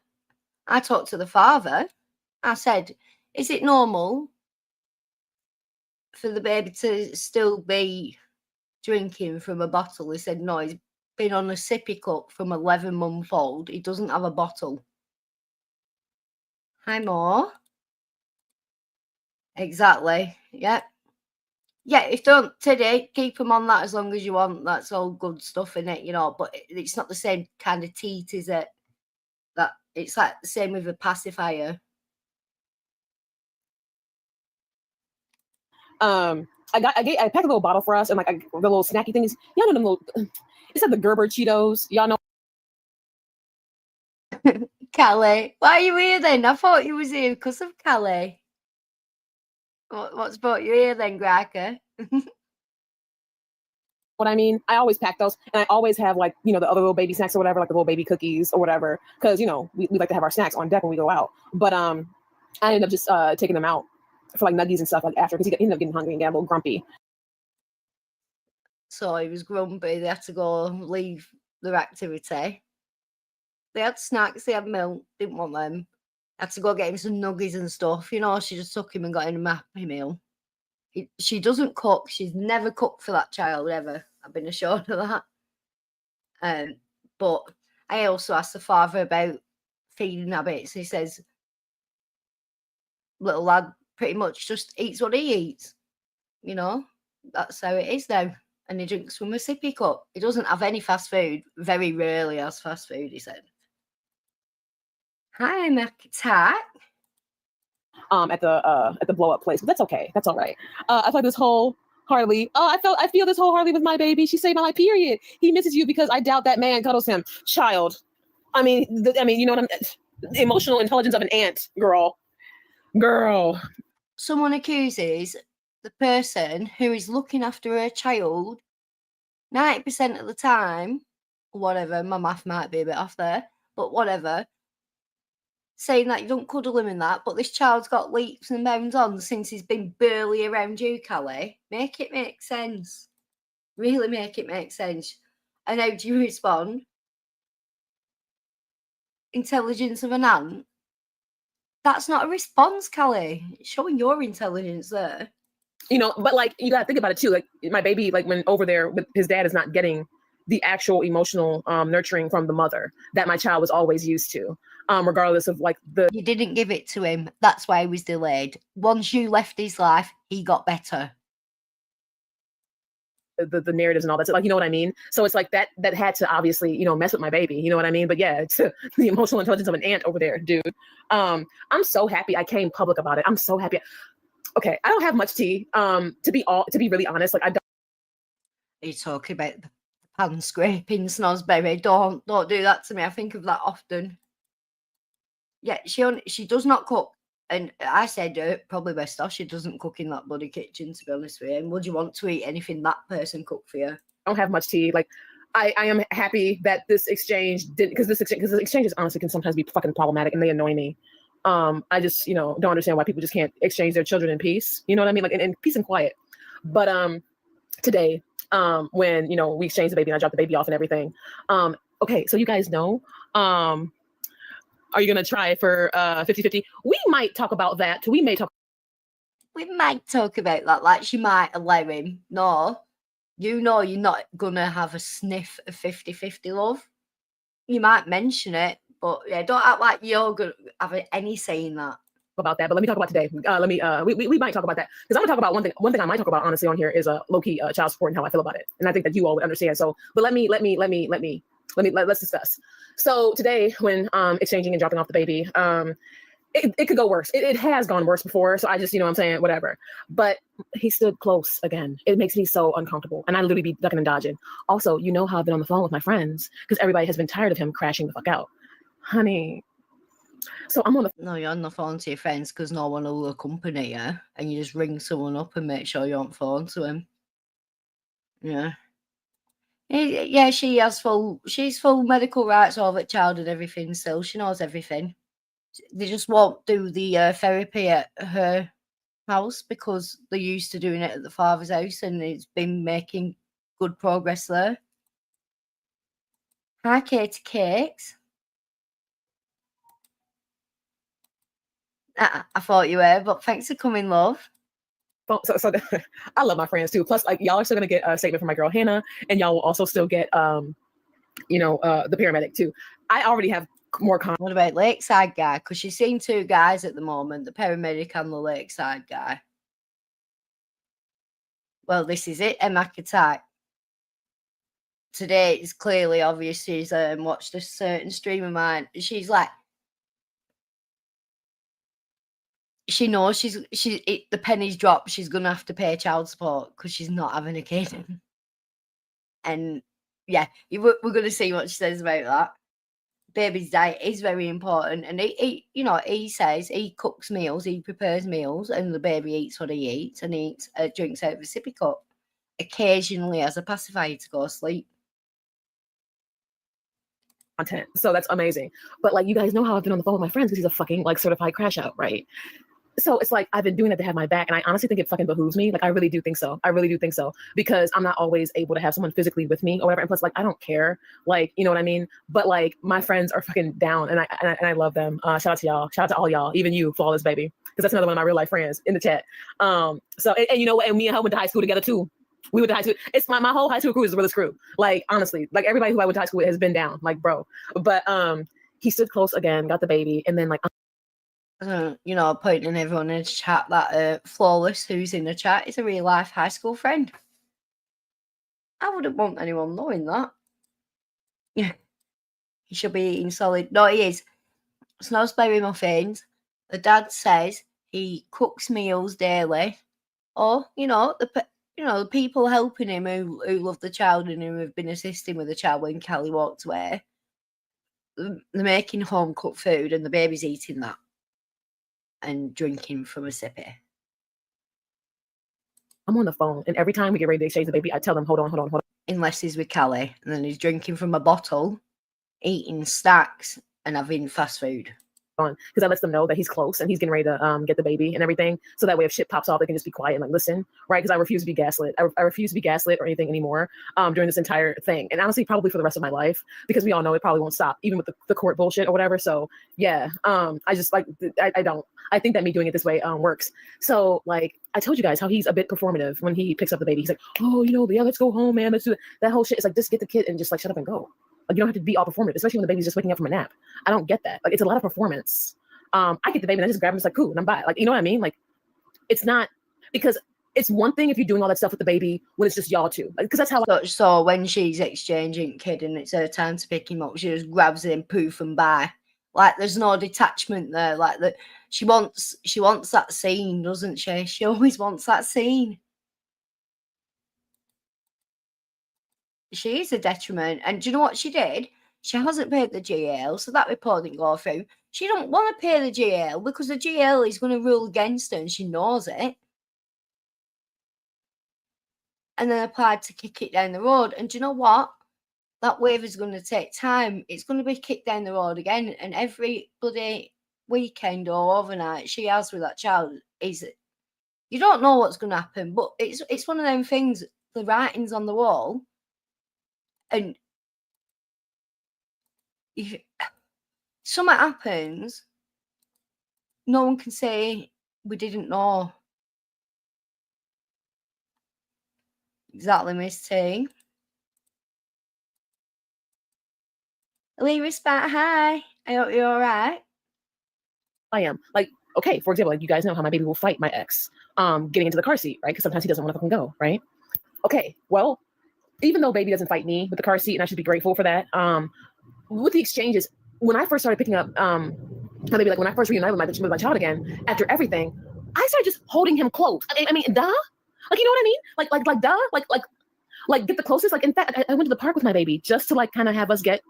I talked to the father. I said, is it normal for the baby to still be drinking from a bottle? He said, no, he's been on a sippy cup from 11-month-old. He doesn't have a bottle. Hi, Mo. Exactly. Yeah. Yeah, if don't today, keep them on that as long as you want. That's all good stuff in it, you know. But it's not the same kind of teat, is it? That it's like the same with a pacifier. I packed a little bottle for us and like the little snacky things. Y'all know them little. It's like the Gerber Cheetos. Y'all know. Callie, why are you here then? I thought you was here because of Callie. What's brought you here then, Gracker? What I mean, I always pack those, and I always have like, you know, the other little baby snacks or whatever, like the little baby cookies or whatever, because you know we like to have our snacks on deck when we go out. But I ended up just taking them out for like nuggies and stuff like after, because he ended up getting hungry and got a little grumpy. So he was grumpy. They had to go leave their activity. They had snacks. They had milk. Didn't want them. Had to go get him some nuggies and stuff. You know, she just took him and got him a Happy Meal. She doesn't cook. She's never cooked for that child ever. I've been assured of that. But I also asked the father about feeding habits. He says, little lad pretty much just eats what he eats. You know, that's how it is now. And he drinks from a sippy cup. He doesn't have any fast food. Very rarely has fast food, he said. Hi, Mac Attack. At the blow up place, but that's okay. That's all right. I feel this whole Harley. I feel this whole Harley with my baby. She saved my life. Period. He misses you because I doubt that man cuddles him. Child. I mean, you know what the emotional intelligence of an ant, girl. Someone accuses the person who is looking after her child 90% of the time, whatever. My math might be a bit off there, but whatever. Saying that you don't cuddle him in that, but this child's got leaps and bounds on since he's been barely around you, Callie. Make it make sense. Really make it make sense. And how do you respond? Intelligence of an ant? That's not a response, Callie. It's showing your intelligence there. You know, but like you gotta think about it too. Like my baby, like when over there, his dad is not getting the actual emotional nurturing from the mother that my child was always used to, regardless of like the You didn't give it to him. That's why he was delayed. Once you left his life, he got better. narratives and all that. So, like, you know what I mean? So it's like that had to obviously, you know, mess with my baby. You know what I mean? But yeah, it's the emotional intelligence of an ant over there, dude. I'm so happy I came public about it. I'm so happy. Okay, I don't have much tea. To be really honest, like I don't. Are you talking about the pan scraping, Snosberry? Don't do that to me. I think of that often. Yeah, she does not cook. And I said probably best off she doesn't cook in that bloody kitchen, to be honest with you. And would you want to eat anything that person cooked for you? I don't have much tea. Like, I am happy that this exchange didn't, because the exchanges honestly can sometimes be fucking problematic and they annoy me. I just, you know, don't understand why people just can't exchange their children in peace. You know what I mean? Like in peace and quiet. But today, when, you know, we exchanged the baby and I dropped the baby off and everything. Okay, so you guys know, are you gonna try for 50-50? We might talk about that. We might talk about that. Like she might allow him. No, you know you're not gonna have a sniff of 50-50 love. You might mention it, but yeah, don't act like you're gonna have any say in that. about that, but let me talk about today. We might talk about that because I'm gonna talk about one thing. One thing I might talk about honestly on here is low key child support and how I feel about it, and I think that you all would understand. So, but let's discuss. So today, when exchanging and dropping off the baby, it could go worse. It has gone worse before. So I just, you know what I'm saying, whatever. But he stood close again. It makes me so uncomfortable. And I literally be ducking and dodging. Also, you know how I've been on the phone with my friends because everybody has been tired of him crashing the fuck out. Honey. So I'm on the No, you're on the phone to your friends because no one will accompany you. And you just ring someone up and make sure you're on phone to him. Yeah. Yeah, she's full medical rights over the child and everything still. She knows everything. They just won't do the therapy at her house because they're used to doing it at the father's house and it's been making good progress there. Hi, Katie Cakes. I thought you were, but thanks for coming, love. So I love my friends too. Plus, like y'all are still gonna get a statement from my girl Hannah, and y'all will also still get the paramedic too. I already have more content. What about Lakeside guy? Because she's seen two guys at the moment, the paramedic and the Lakeside guy. Well, this is it, Emma Katai. Today it's clearly obvious she's watched a certain stream of mine. She's like, she knows the penny's dropped. She's gonna have to pay child support because she's not having a kid. And yeah, we're gonna see what she says about that. Baby's diet is very important, and he says he cooks meals, he prepares meals, and the baby eats what he eats, and he drinks out of a sippy cup. Occasionally, as a pacifier to go to sleep. Content, so that's amazing. But like, you guys know how I've been on the phone with my friends because he's a fucking like certified crash out, right? So it's like I've been doing that to have my back, and I honestly think it fucking behooves me. Like I really do think so. Because I'm not always able to have someone physically with me or whatever. And plus, like I don't care, like you know what I mean. But like my friends are fucking down, and I love them. Shout out to y'all. Shout out to all y'all, even you, flawless baby, because that's another one of my real life friends in the chat. So and you know what? And me and her went to high school together too. We went to high school. It's my whole high school crew is a realest crew. Like honestly, like everybody who I went to high school with has been down, like bro. But he stood close again, got the baby, and then like. Pointing everyone in the chat that Flawless, who's in the chat, is a real life high school friend. I wouldn't want anyone knowing that. Yeah. He should be eating solid. No, he is. Snosberry muffins. The dad says he cooks meals daily. Or, the people helping him who love the child and who have been assisting with the child when Callie walked away. They're making home cooked food and the baby's eating that. And drinking from a sippy. I'm on the phone, and every time we get ready to exchange the baby, I tell them, hold on. Unless he's with Callie, and then he's drinking from a bottle, eating snacks, and having fast food. on, because that lets them know that he's close and he's getting ready to get the baby and everything. So that way, if shit pops off, they can just be quiet and like listen, right? Because I refuse to be gaslit. I refuse to be gaslit or anything anymore during this entire thing, and honestly, probably for the rest of my life, because we all know it probably won't stop, even with the court bullshit or whatever. So yeah, I just like I don't. I think that me doing it this way works. So like I told you guys how he's a bit performative when he picks up the baby. He's like, oh, yeah, let's go home, man. Let's do it. That whole shit is like, just get the kid and just like shut up and go. Like you don't have to be all performative, especially when the baby's just waking up from a nap. I don't get that. Like it's a lot of performance. I get the baby and I just grab him, it's like cool, and I'm by. Like you know what I mean? Like it's not, because it's one thing if you're doing all that stuff with the baby when it's just y'all two. Because that's how. So when she's exchanging kid and it's her time to pick him up, she just grabs him, poof, and bye. Like there's no detachment there. Like that, she wants that scene, doesn't she? She always wants that scene. She is a detriment. And do you know what she did? She hasn't paid the GL, so that report didn't go through. She don't want to pay the GL because the GL is going to rule against her and she knows it. And then applied to kick it down the road. And do you know what? That waiver is going to take time. It's going to be kicked down the road again. And every bloody weekend or overnight she has with that child is, you don't know what's going to happen. But it's one of them things, the writing's on the wall. And if something happens, no one can say we didn't know. Exactly, Miss T. Lee Spat, hi. I hope you're all right. I am. Like, okay, for example, like you guys know how my baby will fight my ex getting into the car seat, right? Because sometimes he doesn't want to fucking go, right? Okay, well, even though baby doesn't fight me with the car seat, and I should be grateful for that, with the exchanges, when I first started picking up my baby, like when I first reunited with my child again, after everything, I started just holding him close. I mean, duh? Like, you know what I mean? Like, duh? Like get the closest. Like, in fact, I went to the park with my baby just to like kind of have us get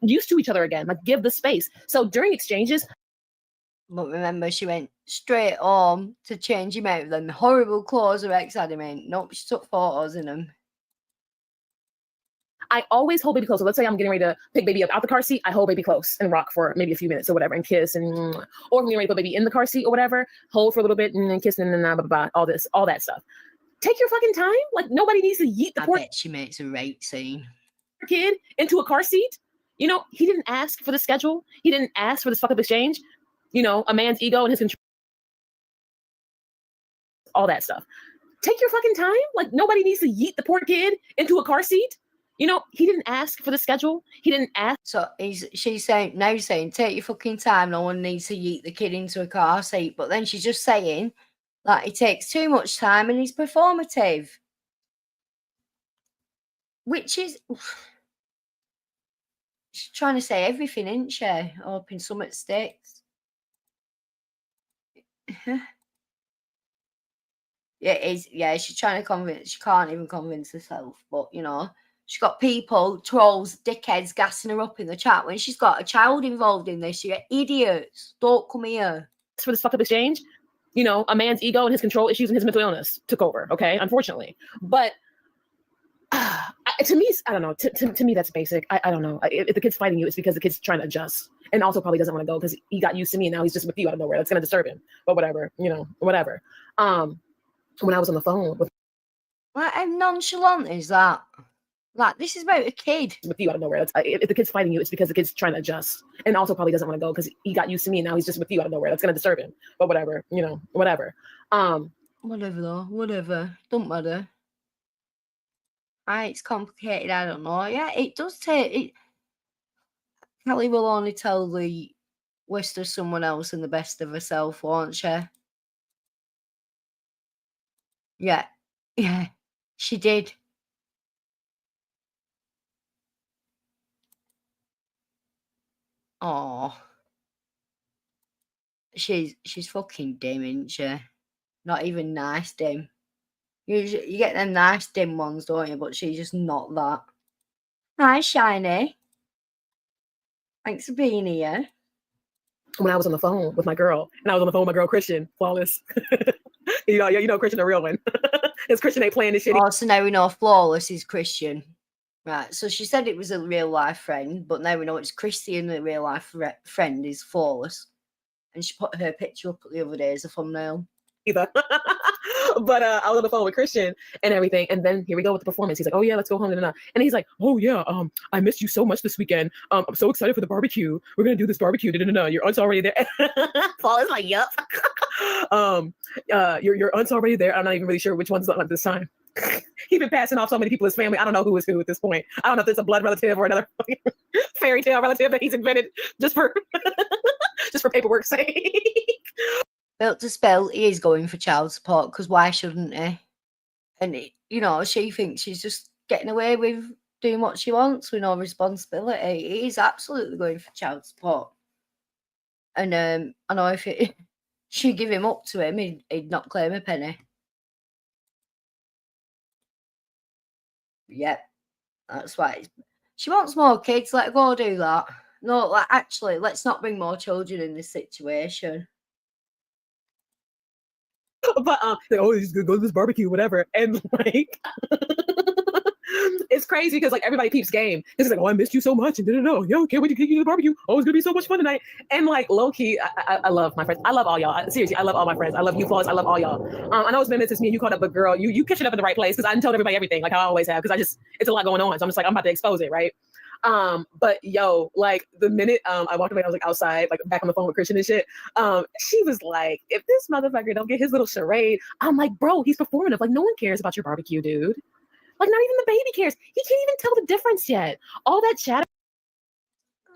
used to each other again, like give the space. So during exchanges. But remember, she went straight home to change him out of them horrible clothes her ex had him in. Nope, she took photos in them. I always hold baby close. So let's say I'm getting ready to pick baby up out the car seat. I hold baby close and rock for maybe a few minutes or whatever and kiss. And or if I'm getting ready to put baby in the car seat or whatever, hold for a little bit and then kiss and then blah, blah, blah, all that stuff. Take your fucking time. Like nobody needs to yeet the I poor bet she makes a rape scene. Kid into a car seat. You know, he didn't ask for the schedule. He didn't ask for this fuck up exchange. You know, a man's ego and his control, all that stuff. Take your fucking time. Like nobody needs to yeet the poor kid into a car seat. You know, he didn't ask for the schedule. He didn't ask. So she's saying, take your fucking time. No one needs to yeet the kid into a car seat. But then she's just saying that it takes too much time and he's performative. Which is, she's trying to say everything, isn't she? Hoping something sticks. Yeah, it is. Yeah, she's trying to convince. She can't even convince herself. But you know, she's got people, trolls, dickheads, gassing her up in the chat when she's got a child involved in this. You're idiots. Don't come here for this fuck up exchange. You know, a man's ego and his control issues and his mental illness took over. Okay, unfortunately, but to me, I don't know. To me, that's basic. I don't know. If the kid's fighting you, it's because the kid's trying to adjust, and also probably doesn't want to go because he got used to me and now he's just with you out of nowhere. That's gonna disturb him. But whatever, you know, whatever. When I was on the phone with, like, how nonchalant is that? Like, this is about a kid with you out of nowhere. If the kid's fighting you, it's because the kid's trying to adjust, and also probably doesn't want to go because he got used to me and now he's just with you out of nowhere. That's gonna disturb him. But whatever, you know, whatever. Whatever though, whatever. Don't matter. It's complicated. I don't know. Yeah, it does take it. Kelly will only tell the worst of someone else and the best of herself, won't she? Yeah, she did. Oh, she's fucking dim, isn't she? Not even nice dim. You get them nice dim ones, don't you? But she's just not that. Hi, Shiny. Thanks for being here. When I was on the phone with my girl, and I was on the phone with my girl Christian, flawless. you know Christian, a real one. It's Christian ain't playing this shit. Oh, so now we know flawless is Christian. Right. So she said it was a real life friend, but now we know it's Christy and the real life friend is Flawless. And she put her picture up the other day as a thumbnail. Either. But I was on the phone with Christian and everything, and then here we go with the performance. He's like, "Oh yeah, let's go home." And he's like, "Oh yeah, I missed you so much this weekend. I'm so excited for the barbecue. We're gonna do this barbecue. Your aunt's already there." Paul is like, "Yup." Your aunt's already there. I'm not even really sure which one's at this time. He's been passing off so many people in his family. I don't know who is who at this point. I don't know if it's a blood relative or another fairy tale relative that he's invented just for just for paperwork's sake. Built to spell, he is going for child support because why shouldn't he? And she thinks she's just getting away with doing what she wants with no responsibility. He is absolutely going for child support. And I know if she give him up to him, he'd not claim a penny. Yep, that's why she wants more kids. Let her go do that. No, actually, let's not bring more children in this situation. But he's gonna go to this barbecue, whatever, and like it's crazy because like everybody peeps game. It's like, "Oh, I missed you so much," and yo, can't wait to get you to the barbecue. Oh, it's gonna be so much fun tonight. And like low key, I love my friends. I love all y'all. Seriously, I love all my friends. I love you, Flawless. I love all y'all. I know it's been since me and you caught up, but girl, you catching up in the right place because I didn't tell everybody everything like I always have because it's a lot going on. So I'm just like I'm about to expose it, right? But yo, like the minute I walked away, I was like outside, like back on the phone with Christian and shit. She was like, "If this motherfucker don't get his little charade," I'm like, "Bro, he's performative. Like no one cares about your barbecue, dude. Like not even the baby cares. He can't even tell the difference yet. All that chatter."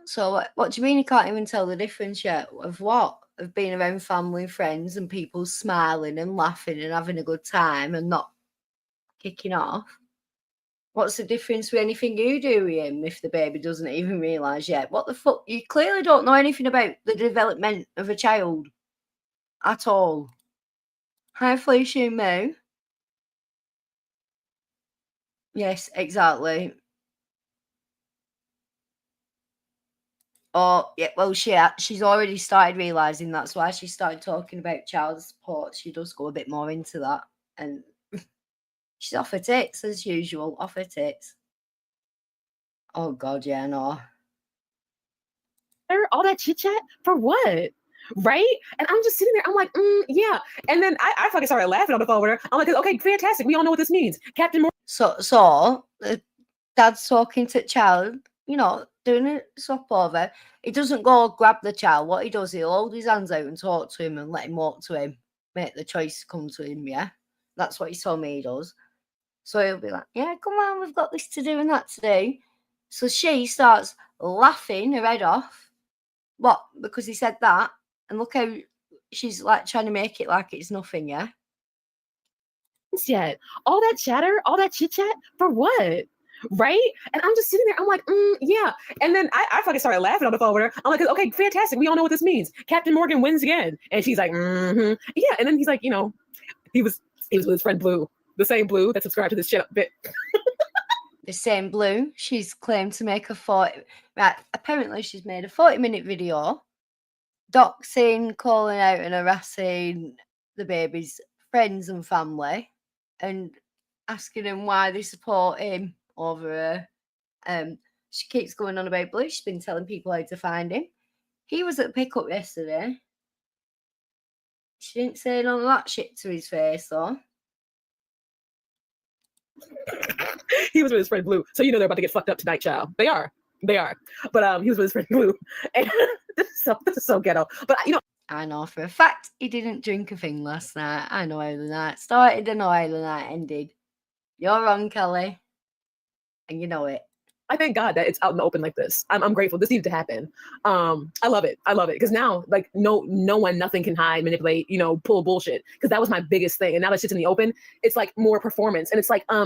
So what do you mean you can't even tell the difference yet? Of what? Of being around family and friends and people smiling and laughing and having a good time and not kicking off? What's the difference with anything you do with him if the baby doesn't even realise yet? What the fuck? You clearly don't know anything about the development of a child at all. Hi, Felicia and Mo. Yes, exactly. Oh, yeah, well, she's already started realising that's why she started talking about child support. She does go a bit more into that. And she's off her tits, as usual, off her tits. Oh, God, yeah, no. All that chit chat for what? Right? And I'm just sitting there. I'm like, yeah. And then I fucking started laughing on the phone with her. I'm like, okay, fantastic. We all know what this means. Captain Morgan. So dad's talking to the child, doing a swap over. He doesn't go grab the child. What he does, he'll hold his hands out and talk to him and let him walk to him, make the choice come to him, yeah? That's what he told me he does. So he'll be like, yeah, come on, we've got this to do and that to do. So she starts laughing her head off. What? Because he said that. And look how she's like trying to make it like it's nothing, yeah? Yet. All that chatter, all that chit chat for what? Right? And I'm just sitting there. I'm like, yeah. And then I fucking started laughing on the phone with her. I'm like, okay, fantastic. We all know what this means. Captain Morgan wins again. And she's like, yeah. And then he's like, he was with his friend Blue, the same Blue that subscribed to this shit bit. The same Blue. She's claimed to make a 40. Right. Apparently, she's made a 40-minute video doxing, calling out, and harassing the baby's friends and family, and asking them why they support him over her. She keeps going on about Blue. She's been telling people how to find him. He was at the pickup yesterday. She didn't say none of that shit to his face, though. He was with his friend Blue. So they're about to get fucked up tonight, child. They are. But he was with his friend Blue. And this is so ghetto. But I know for a fact he didn't drink a thing last night. I know how the night started. I know how the night ended. You're wrong, Kelly. And you know it. I thank God that it's out in the open like this. I'm grateful. This needed to happen. I love it. Because now, like, no one, nothing can hide, manipulate, pull bullshit. Because that was my biggest thing. And now that shit's in the open, it's like more performance. And it's like, I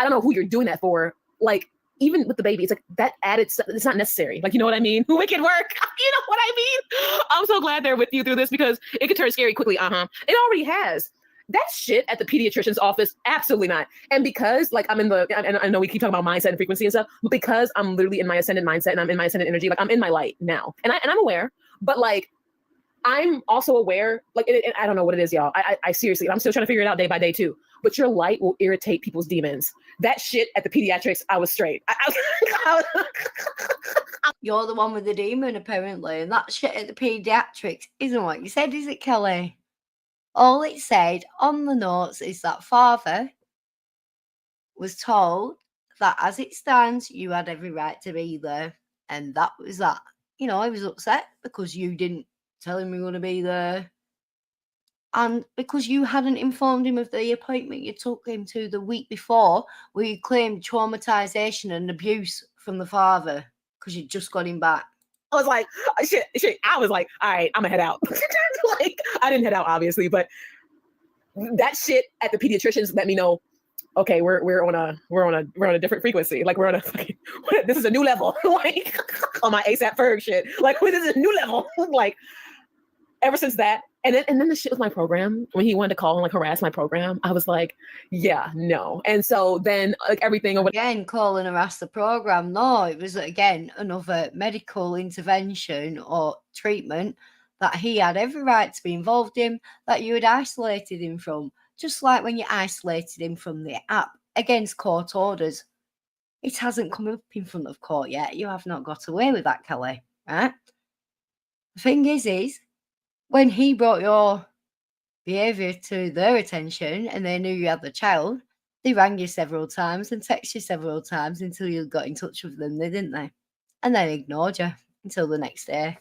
don't know who you're doing that for. Like, even with the baby, it's like that added stuff. It's not necessary. Like, you know what I mean? Wicked work. You know what I mean? I'm so glad they're with you through this because it could turn scary quickly. It already has. That shit at the pediatrician's office, absolutely not. And because like I'm in and I know we keep talking about mindset and frequency and stuff, but because I'm literally in my ascendant mindset and I'm in my ascendant energy, like I'm in my light now. And I'm aware, but like I'm also aware, like I don't know what it is, y'all. I seriously, I'm still trying to figure it out day by day too. but your light will irritate people's demons. That shit at the pediatrics, I was straight. You're the one with the demon, apparently, and that shit at the pediatrics isn't what you said, is it, Kelly? All it said on the notes is that father was told that as it stands, you had every right to be there. And that was that. You know, I was upset because you didn't tell him you were going to be there. And because you hadn't informed him of the appointment you took him to the week before, where you claimed traumatization and abuse from the father because you just got him back. I was like, shit. I was like, all right, I'm gonna head out. Like, I didn't head out, obviously, but that shit at the pediatricians let me know, okay, we're on a different frequency. Like, we're on a fucking, this is a new level. Like, on my ASAP Ferg shit. Like, this is a new level. Like, ever since that, and then the shit with my program, when he wanted to call and like harass my program, I was like, yeah, no. And so then like everything over Again, call and harass the program. No, it was again another medical intervention or treatment that he had every right to be involved in, that you had isolated him from. Just like when you isolated him from the app against court orders. It hasn't come up in front of court yet. You have not got away with that, Kelly. Right? The thing is when he brought your behaviour to their attention and they knew you had the child, they rang you several times and texted you several times until you got in touch with them, didn't they? And then ignored you until the next day.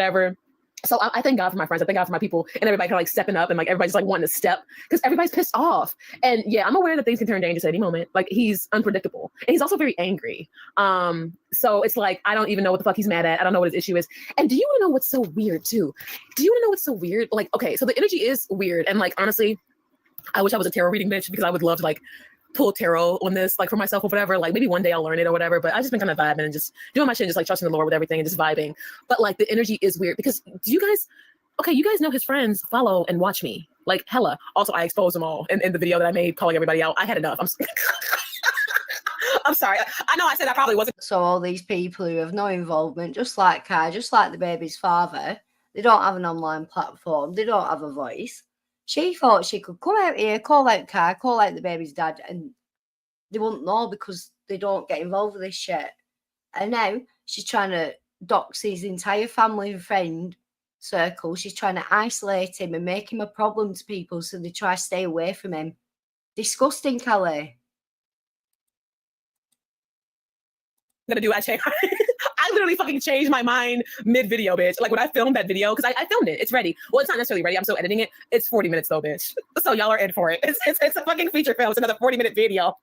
whatever. So I thank God for my friends. I thank God for my people and everybody kind of like stepping up and like everybody's like wanting to step because everybody's pissed off. And yeah, I'm aware that things can turn dangerous at any moment. Like he's unpredictable and he's also very angry. So it's like, I don't even know what the fuck he's mad at. I don't know what his issue is. And do you want to know what's so weird too? Do you want to know what's so weird? Like, okay, so the energy is weird. And like, honestly, I wish I was a tarot reading bitch because I would love to like pull tarot on this, like for myself or whatever. Like maybe one day I'll learn it or whatever, but I've just been kind of vibing and just doing my shit, just like trusting the Lord with everything and just vibing. But like the energy is weird because do you guys, okay, you guys know his friends follow and watch me like hella. Also, I exposed them all in the video that I made calling everybody out. I had enough. I'm sorry. I know I said I probably wasn't. So all these people who have no involvement, just like Kai, just like the baby's father, they don't have an online platform. They don't have a voice. She thought she could come out here, call out Kai, call out the baby's dad, and they wouldn't know because they don't get involved with this shit. And now she's trying to dox his entire family and friend circle. She's trying to isolate him and make him a problem to people so they try to stay away from him. Disgusting, Kelly. Gonna do I literally fucking changed my mind mid-video, bitch. Like when I filmed that video, because I filmed it, it's ready. Well, it's not necessarily ready. I'm still editing it. It's 40 minutes though, bitch. So y'all are in for it. It's a fucking feature film. It's another 40-minute video.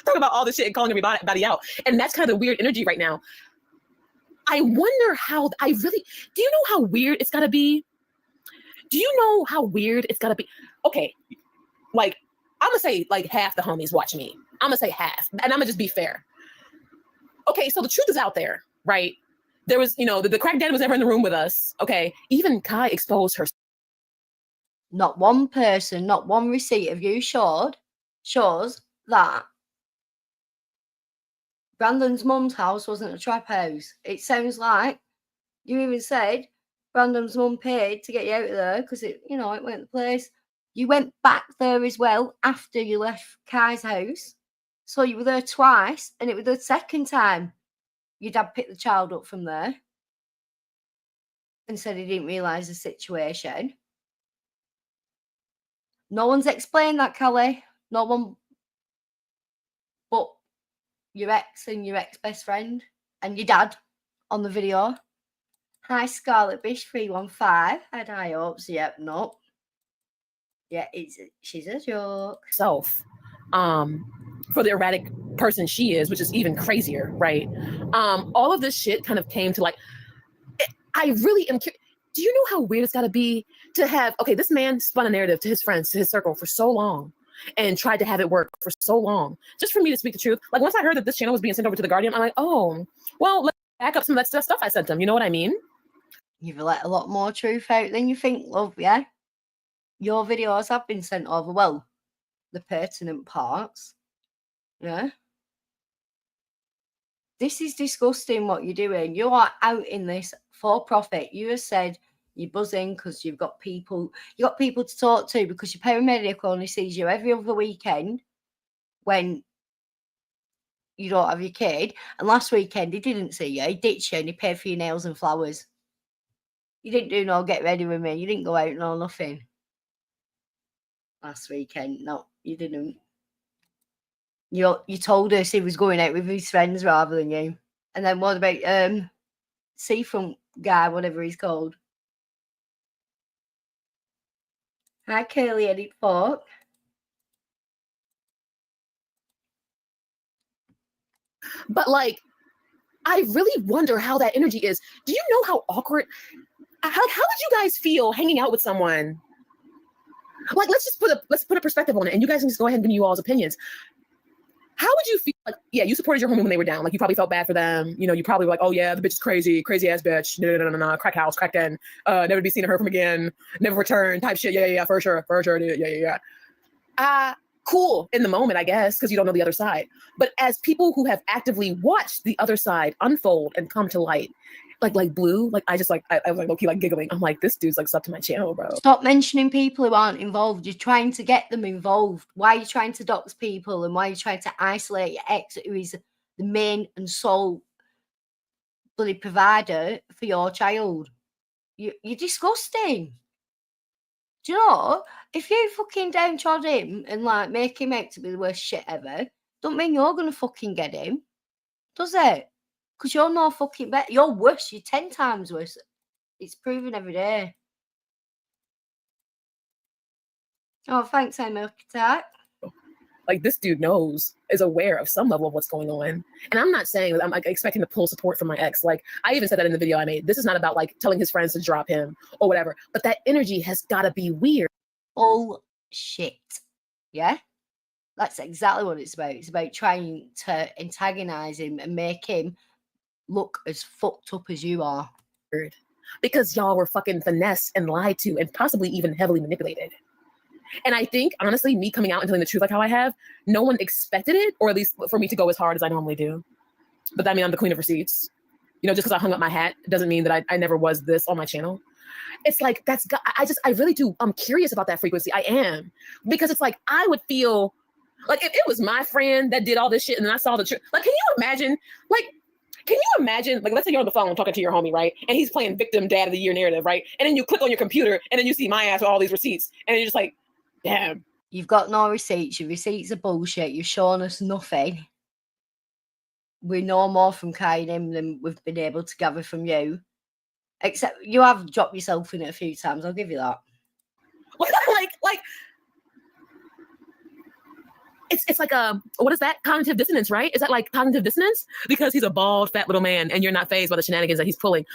Talking about all this shit and calling everybody out. And that's kind of the weird energy right now. I wonder how do you know how weird it's gotta be? Do you know how weird it's gotta be? Okay, like I'm gonna say like half the homies watch me. I'm gonna say half, and I'm gonna just be fair. Okay, so the truth is out there, right? There was, the crack dad was never in the room with us. Okay, even Kai exposed her. Not one person, not one receipt of you shows that Brandon's mum's house wasn't a trap house. It sounds like you even said Brandon's mum paid to get you out of there because it went the place. You went back there as well after you left Kai's house. So you were there twice, and it was the second time your dad picked the child up from there and said he didn't realise the situation. No one's explained that, Kelly. No one but your ex and your ex-best friend and your dad on the video. Hi, Scarlet Bish 315. Had high hopes. Yep, nope. Yeah, she's a joke. Self. For the erratic person she is, which is even crazier, right? All of this shit kind of came to like, I really am curious. Do you know how weird it's got to be to have, okay, this man spun a narrative to his friends, to his circle for so long and tried to have it work for so long just for me to speak the truth. Like once I heard that this channel was being sent over to The Guardian, I'm like, oh, well, let's back up some of that stuff I sent them. You know what I mean? You've let a lot more truth out than you think, love, yeah? Your videos have been sent over, well, the pertinent parts. Yeah. This is disgusting what you're doing. You are out in this for profit. You have said You're buzzing because you've got people to talk to, because your paramedic only sees you every other weekend when you don't have your kid. And last weekend he didn't see you. He ditched you and he paid for your nails and flowers. You didn't do no get ready with me. You didn't go out, no nothing. Last weekend, no, you didn't. You told us he was going out with his friends rather than you. And then what about Seafront guy, whatever he's called? Hi, curly-headed folk. But like, I really wonder how that energy is. Do you know how awkward? How would you guys feel hanging out with someone? Like, let's put a perspective on it, and you guys can just go ahead and give me you all's opinions. How would you feel? Like, yeah, you supported your homie when they were down. Like, you probably felt bad for them. You know, you probably were like, oh yeah, the bitch is crazy ass bitch. No, crack house, crack den. Never to be seen or heard from again. Never return. Type shit. Yeah, for sure. Yeah. Cool in the moment, I guess, because you don't know the other side. But as people who have actively watched the other side unfold and come to light, like Blue, like I was like low-key like giggling. I'm like, this dude's like sub to my channel, bro. Stop mentioning people who aren't involved. You're trying to get them involved. Why are you trying to dox people, and why are you trying to isolate your ex, who is the main and sole bloody provider for your child? You're disgusting. Do you know, if you fucking downtrod him and like make him out to be the worst shit ever, don't mean you're gonna fucking get him, does it? Because you're no fucking better. You're worse. You're 10 times worse. It's proven every day. Oh, thanks, I'm Architect. Like, this dude is aware of some level of what's going on. And I'm not saying that I'm like expecting to pull support from my ex. Like, I even said that in the video I made. This is not about like telling his friends to drop him or whatever. But that energy has got to be weird. Bullshit. Yeah? That's exactly what it's about. It's about trying to antagonize him and make him look as fucked up as you are. Because y'all were fucking finessed and lied to and possibly even heavily manipulated. And I think, honestly, me coming out and telling the truth like how I have, no one expected it, or at least for me to go as hard as I normally do. But I mean, I'm the queen of receipts. You know, just because I hung up my hat doesn't mean that I never was this on my channel. It's like, I really do. I'm curious about that frequency. I am. Because it's like, I would feel like if it was my friend that did all this shit and then I saw the truth. Like, can you imagine, like, let's say you're on the phone talking to your homie, right? And he's playing victim dad of the year narrative, right? And then you click on your computer and then you see my ass with all these receipts. And you're just like, damn. You've got no receipts. Your receipts are bullshit. You've shown us nothing. We know more from Kai and him than we've been able to gather from you. Except you have dropped yourself in it a few times. I'll give you that. like it's like what is that? Cognitive dissonance, right? Is that like cognitive dissonance? Because he's a bald, fat little man, and you're not fazed by the shenanigans that he's pulling.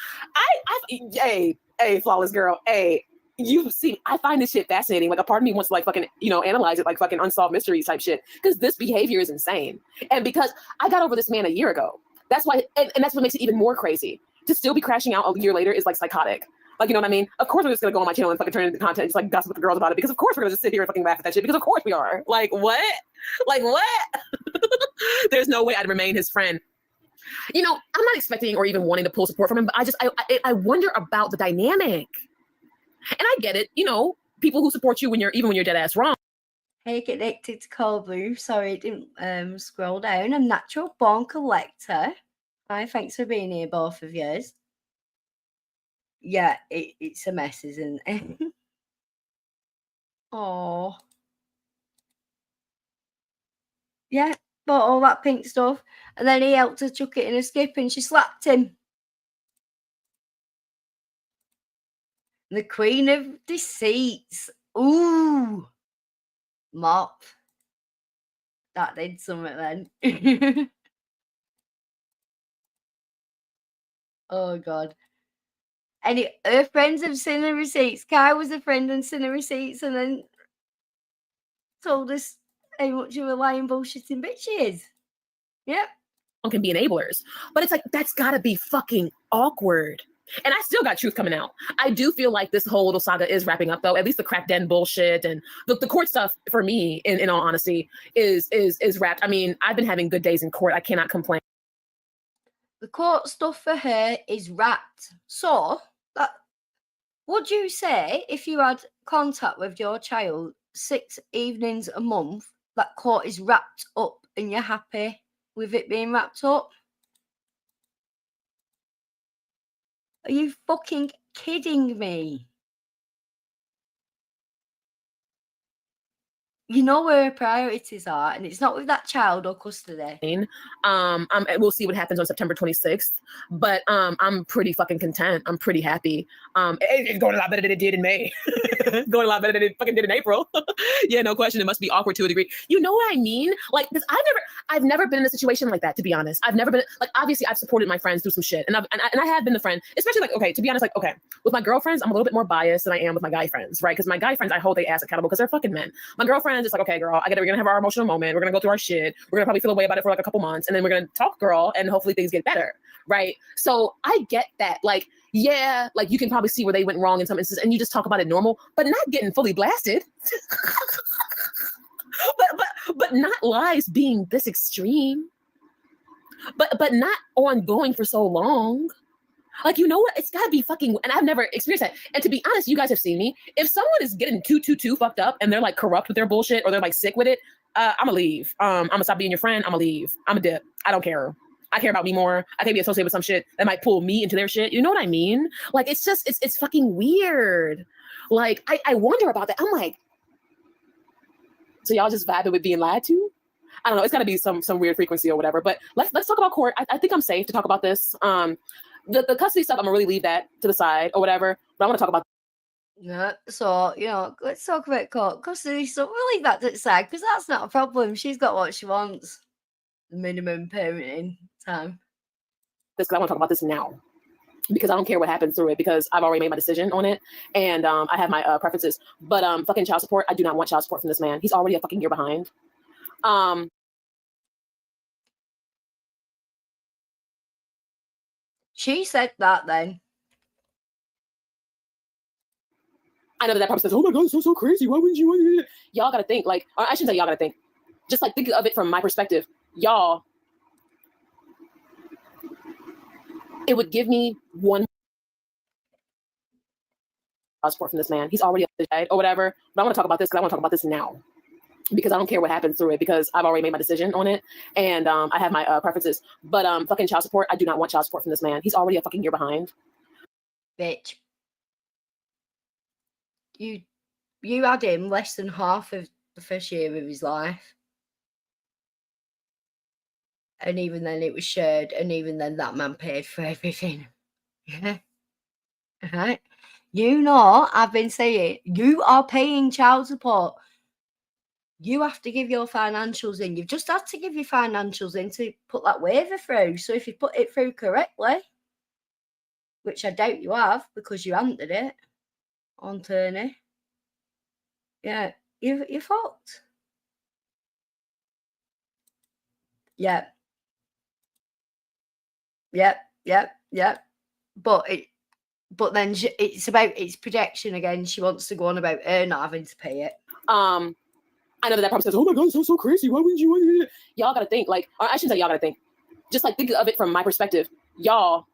Hey, flawless girl. Hey, you see, I find this shit fascinating. Like, a part of me wants to like fucking, analyze it like fucking unsolved mysteries type shit. Because this behavior is insane. And because I got over this man a year ago. That's why, and that's what makes it even more crazy. To still be crashing out a year later is like psychotic. Like, you know what I mean? Of course we're just gonna go on my channel and fucking turn it into content and just like gossip with the girls about it, because of course we're gonna just sit here and fucking laugh at that shit, because of course we are. Like, what? Like, what? There's no way I'd remain his friend. I'm not expecting or even wanting to pull support from him, but I wonder about the dynamic. And I get it, people who support you even when you're dead ass wrong. Hey, connected to Cold Blue. Sorry, it didn't scroll down. I'm Natural Born Collector. Hi, thanks for being here, both of yours. Yeah, it's a mess, isn't it? Oh. Yeah, bought all that pink stuff. And then he helped her chuck it in a skip and she slapped him. The Queen of Deceits. Ooh. Mop. That did something then. Oh, God. And her friends have seen the receipts. Kai was a friend and seen the receipts and then told us how much of a lying bullshitting bitch she is. Yep. Can be enablers. But it's like, that's gotta be fucking awkward. And I still got truth coming out. I do feel like this whole little saga is wrapping up, though. At least the crack den bullshit and the court stuff, for me, in all honesty, is wrapped. I mean, I've been having good days in court. I cannot complain. The court stuff for her is wrapped. So Would you say if you had contact with your child 6 evenings a month, that court is wrapped up and you're happy with it being wrapped up? Are you fucking kidding me? You know where her priorities are, and it's not with that child or custody. We'll see what happens on September 26th, but I'm pretty fucking content. I'm pretty happy. It's going a lot better than it did in May. Going a lot better than it fucking did in April. Yeah, no question. It must be awkward to a degree. You know what I mean? Like this, I've never been in a situation like that. To be honest, I've never been like. Obviously, I've supported my friends through some shit, and I have been the friend, especially like okay. To be honest, like okay, with my girlfriends, I'm a little bit more biased than I am with my guy friends, right? Because my guy friends, I hold their ass accountable because they're fucking men. My girlfriends, it's like okay, girl, we're gonna have our emotional moment. We're gonna go through our shit. We're gonna probably feel a way about it for like a couple months, and then we're gonna talk, girl, and hopefully things get better, right? So I get that, like. Yeah, like you can probably see where they went wrong in some instances, and you just talk about it normal, but not getting fully blasted. but not lies being this extreme. But not ongoing for so long. Like, you know what? It's gotta be fucking, and I've never experienced that. And to be honest, you guys have seen me. If someone is getting too fucked up and they're like corrupt with their bullshit or they're like sick with it, I'ma leave. I'm gonna stop being your friend. I'ma leave. I'm a dip. I don't care. I care about me more. I can't be associated with some shit that might pull me into their shit. You know what I mean? Like, it's just, it's fucking weird. Like, I wonder about that. I'm like, so y'all just vibing with being lied to? I don't know. It's got to be some weird frequency or whatever. But let's talk about court. I think I'm safe to talk about this. The custody stuff, I'm gonna really leave that to the side or whatever. But I want to talk about. Yeah, so let's talk about court custody. So we'll leave that to the side because that's not a problem. She's got what she wants. Minimum parenting time. This because I want to talk about this now because I don't care what happens through it because I've already made my decision on it and I have my preferences. But fucking child support, I do not want child support from this man. He's already a fucking year behind. She said that then. I know that probably says, "Oh my god, it's so crazy. Why wouldn't you?" Y'all gotta think like, or I shouldn't say y'all gotta think. Just like think of it from my perspective. Y'all, it would give me one support from this man. He's already died or whatever. But I want to talk about this because I want to talk about this now because I don't care what happens through it because I've already made my decision on it and I have my preferences. But fucking child support, I do not want child support from this man. He's already a fucking year behind. Bitch. You had him less than half of the first year of his life. And even then it was shared, and even then that man paid for everything. Yeah. Right? You know, I've been saying, you are paying child support. You have to give your financials in. You've just had to give your financials in to put that waiver through. So if you put it through correctly, which I doubt you have because you handed it on Turney, yeah, you're fucked. Yeah. Yep. But then it's about its projection again. She wants to go on about her not having to pay it. I know that probably says, "Oh my god, it's so crazy. Why wouldn't you?" Y'all gotta think like, or I shouldn't say y'all gotta think. Just like think of it from my perspective. Y'all,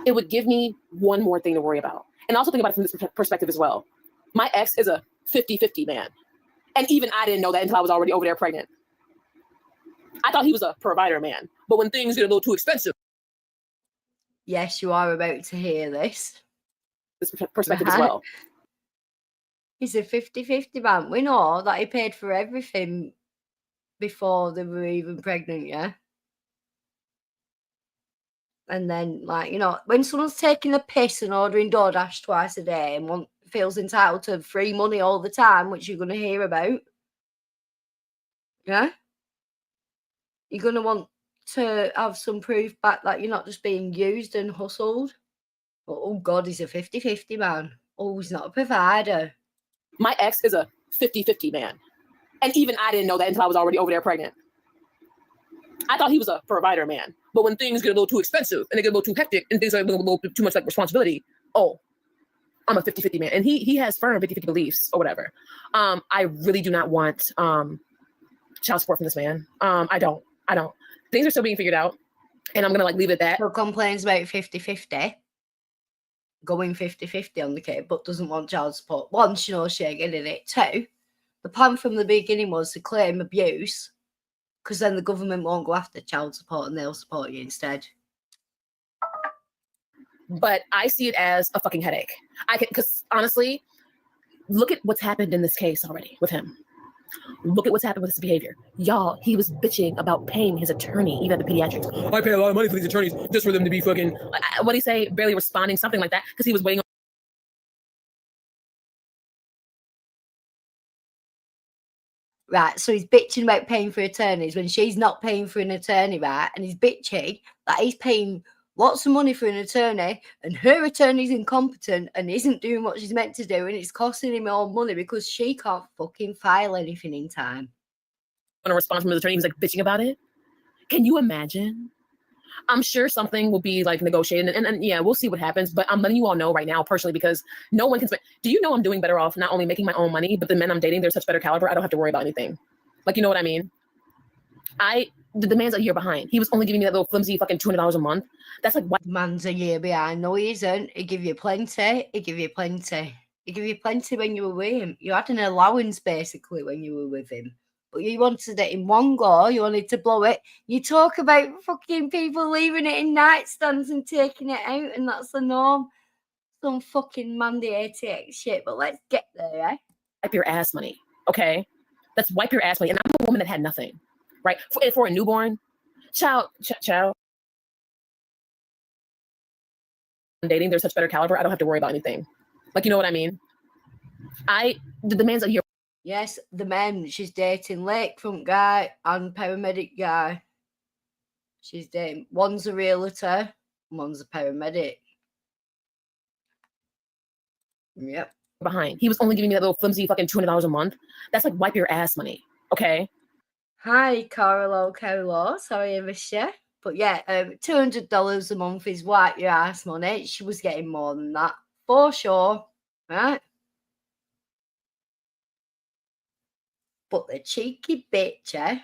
it would give me one more thing to worry about, and also think about it from this perspective as well. My ex is a 50-50 man, and even I didn't know that until I was already over there pregnant. I thought he was a provider man, but when things get a little too expensive. Yes, you are about to hear this. This perspective as well. He's a 50-50 man. We know that he paid for everything before they were even pregnant, yeah? And then, like, when someone's taking the piss and ordering DoorDash twice a day and feels entitled to free money all the time, which you're going to hear about, yeah? You're going to want to have some proof back that you're not just being used and hustled. But, oh, God, he's a 50-50 man. Oh, he's not a provider. My ex is a 50-50 man. And even I didn't know that until I was already over there pregnant. I thought he was a provider man. But when things get a little too expensive and they get a little too hectic and things are a little too much like responsibility, oh, I'm a 50-50 man. And he has firm 50-50 beliefs or whatever. I really do not want child support from this man. I don't. Things are still being figured out. And I'm going to leave it at that. So complains about 50-50. going 50-50 on the kid, but doesn't want child support. One, she knows she ain't getting it. Two, the plan from the beginning was to claim abuse, because then the government won't go after child support and they'll support you instead. But I see it as a fucking headache. Because honestly, look at what's happened in this case already with him. Look at what's happened with his behavior. Y'all, he was bitching about paying his attorney, even at the pediatrics. I pay a lot of money for these attorneys just for them to be fucking, what did he say? Barely responding, something like that, because he was waiting on. Right, so he's bitching about paying for attorneys when she's not paying for an attorney, right? And he's bitching that he's paying lots of money for an attorney and her attorney's incompetent and isn't doing what she's meant to do, and it's costing him all money because she can't fucking file anything in time. A response from his attorney, he was like bitching about it. Can you imagine? I'm sure something will be like negotiated, and yeah, we'll see what happens. But I'm letting you all know right now personally, because no one can. Do you know I'm doing better off not only making my own money, but the men I'm dating, they're such better caliber. I don't have to worry about anything. Like, you know what I mean? The man's a year behind. He was only giving me that little flimsy fucking $200 a month. That's like what? The man's a year behind. No, he isn't. He give you plenty. He give you plenty. He give you plenty when you were with him. You had an allowance basically when you were with him. But you wanted it in one go. You wanted to blow it. You talk about fucking people leaving it in nightstands and taking it out, and that's the norm. Some fucking Mandy ATX shit. But let's get there, eh? Wipe your ass money, okay? That's wipe your ass money. And I'm a woman that had nothing, right? For a newborn, child. Dating, they're such better caliber. I don't have to worry about anything. Like, you know what I mean? The man's a year. Yes, the men she's dating, lakefront guy and paramedic guy. She's dating. One's a realtor, one's a paramedic. Yep. Behind. He was only giving me that little flimsy fucking $200 a month. That's like wipe your ass money, okay? Hi, Carlo. Sorry I missed you. But yeah, $200 a month is wipe your ass money. She was getting more than that, for sure, right? But the cheeky bitch, eh?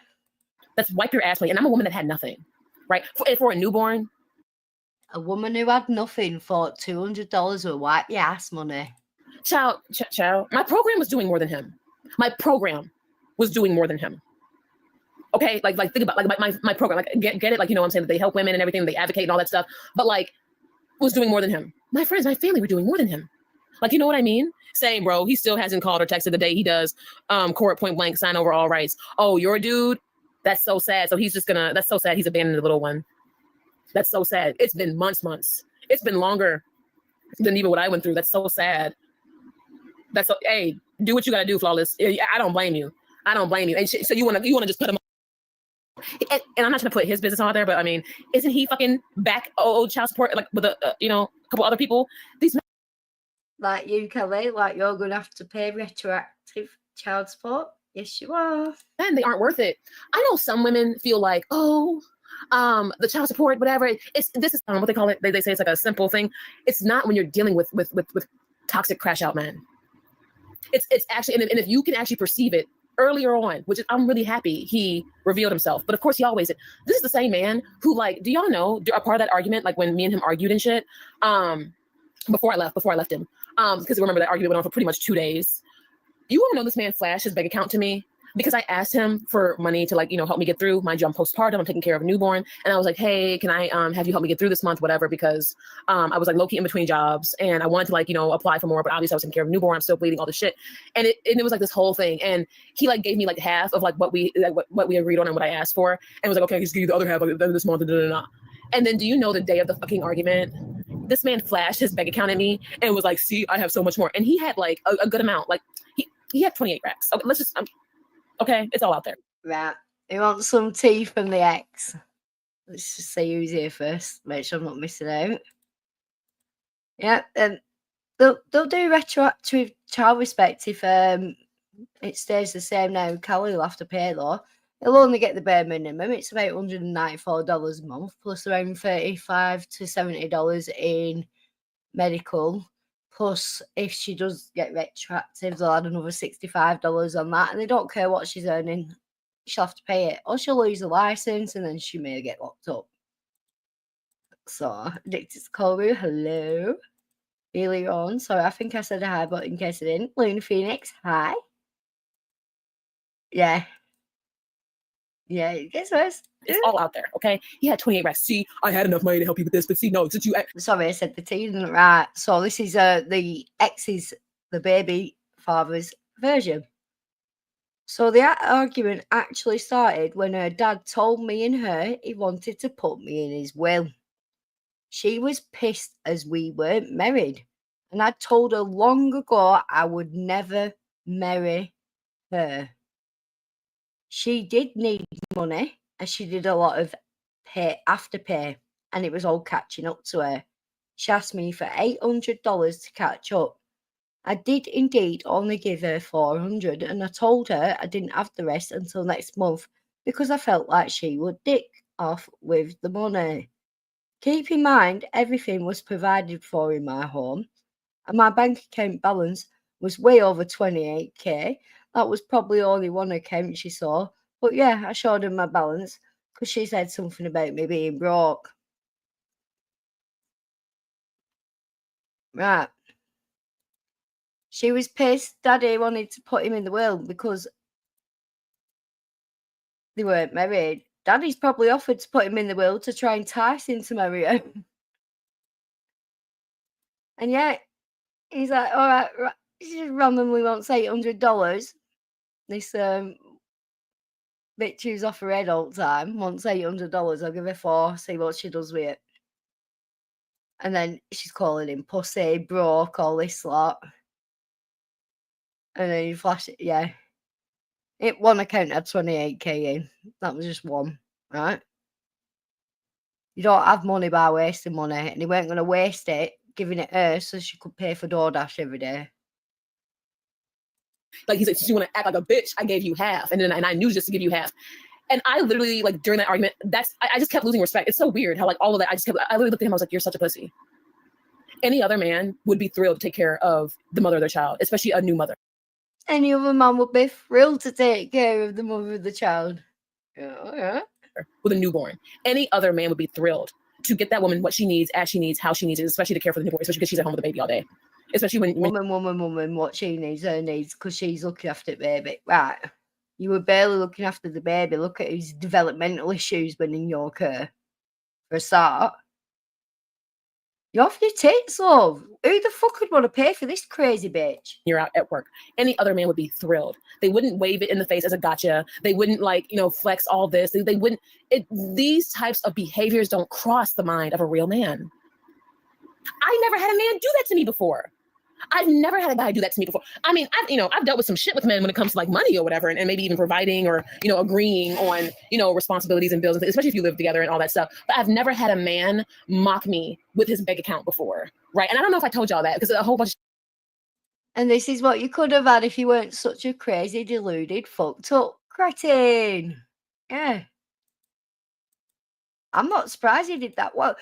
That's wipe your ass money. And I'm a woman that had nothing, right? For a newborn. A woman who had nothing thought $200 would wipe your ass money. Child. My program was doing more than him. My program was doing more than him. Okay, like think about like my program, like get it, like, you know what I'm saying, that they help women and everything, they advocate and all that stuff, but like was doing more than him. My friends, my family were doing more than him. Like, you know what I mean? Same, bro. He still hasn't called or texted the day he does court point blank sign over all rights. Oh, you're a dude? That's so sad. So he's just gonna, that's so sad. He's abandoned the little one. That's so sad. It's been months. It's been longer than even what I went through. That's so sad. That's so, hey, do what you gotta do, Flawless. I don't blame you. And so you wanna just put him on. And I'm not trying to put his business out there, but I mean, isn't he fucking back old child support, like with a couple other people? These men, like you, Kelly, like you're gonna have to pay retroactive child support. Yes, you are. Men, they aren't worth it. I know some women feel like, the child support, whatever. This is what they call it. They say it's like a simple thing. It's not when you're dealing with toxic crash out men. It's actually, and if you can actually perceive it earlier on, which is, I'm really happy he revealed himself. But of course, he always did. This is the same man who, like, do y'all know a part of that argument, like when me and him argued and shit, before I left him, because remember that argument went on for pretty much 2 days. You want to know this man flashed his bank account to me because I asked him for money to, like, help me get through. Mind you, I'm postpartum. I'm taking care of a newborn. And I was like, hey, can I have you help me get through this month, whatever, because I was like low-key in between jobs and I wanted to, like, apply for more, but obviously I was taking care of a newborn. I'm still bleeding, all this shit. And it was like this whole thing. And he like gave me like half of like what we agreed on and what I asked for. And was like, okay, I can just give you the other half of this month. And then do you know the day of the fucking argument, this man flashed his bank account at me and was like, see, I have so much more. And he had like a good amount. Like he had 28 racks. Okay, let's just, okay, it's all out there. Right. You want some tea from the ex? Let's just say who's here first. Make sure I'm not missing out. Yeah, they'll do retroactive child respect if it stays the same now. Callie will have to pay though. He'll only get the bare minimum. It's about $194 a month plus around $35 to $70 in medical. Plus, if she does get retroactive, they'll add another $65 on that. And they don't care what she's earning. She'll have to pay it. Or she'll lose the license and then she may get locked up. So, Addicted to Call Me. Hello. earlier on. Sorry, I think I said hi, but in case I didn't, Luna Phoenix, hi. Yeah. Yeah, guess what? It's all out there, okay? He had 28 racks. See, I had enough money to help you with this, but see, no, since you Sorry, I said the T didn't right. So this is the ex's, the baby father's version. So the argument actually started when her dad told me and her he wanted to put me in his will. She was pissed as we weren't married, and I told her long ago I would never marry her. She did need money, as she did a lot of afterpay, and it was all catching up to her. She asked me for $800 to catch up. I did indeed only give her 400, and I told her I didn't have the rest until next month because I felt like she would dick off with the money. Keep in mind, everything was provided for in my home, and my bank account balance was way over 28k. That was probably only one account she saw, but yeah, I showed her my balance because she said something about me being broke. Right. She was pissed. Daddy wanted to put him in the will because they weren't married. Daddy's probably offered to put him in the will to try and entice him to marry her. And yet, he's like, all right, she just randomly wants $800. This bitch who's off her head all the time wants $800. I'll give her 4, see what she does with it. And then she's calling him pussy, broke, all this lot. And then you flash it, yeah. It one account had 28k in. That was just one, right? You don't have money by wasting money, and he weren't going to waste it giving it her so she could pay for DoorDash every day. like he said, since you want to act like a bitch, I gave you half, and I knew just to give you half. And I literally, like, during that argument, I just kept losing respect. It's so weird how, like, all of that, I literally looked at him, I was like, you're such a pussy. Any other man would be thrilled to take care of the mother of their child, especially a new mother. Any other man would be thrilled to take care of the mother of the child. Yeah. With a newborn. Any other man would be thrilled to get that woman what she needs, as she needs, how she needs it, especially to care for the newborn, especially because she's at home with the baby all day. Especially when woman, what she needs, her needs, because she's looking after the baby. Right. You were barely looking after the baby. Look at his developmental issues when in your care. For a start. You're off your tits, love. Who the fuck would want to pay for this crazy bitch? You're out at work. Any other man would be thrilled. They wouldn't wave it in the face as a gotcha. They wouldn't, like, flex all this. They wouldn't. These types of behaviors don't cross the mind of a real man. I never had a man do that to me before. I've never had a guy do that to me before. I mean, I've dealt with some shit with men when it comes to, like, money or whatever, and maybe even providing or, agreeing on, responsibilities and bills, especially if you live together and all that stuff. But I've never had a man mock me with his bank account before, right? And I don't know if I told y'all that because a whole bunch. And this is what you could have had if you weren't such a crazy, deluded, fucked up cretin. Yeah. I'm not surprised he did that. Well,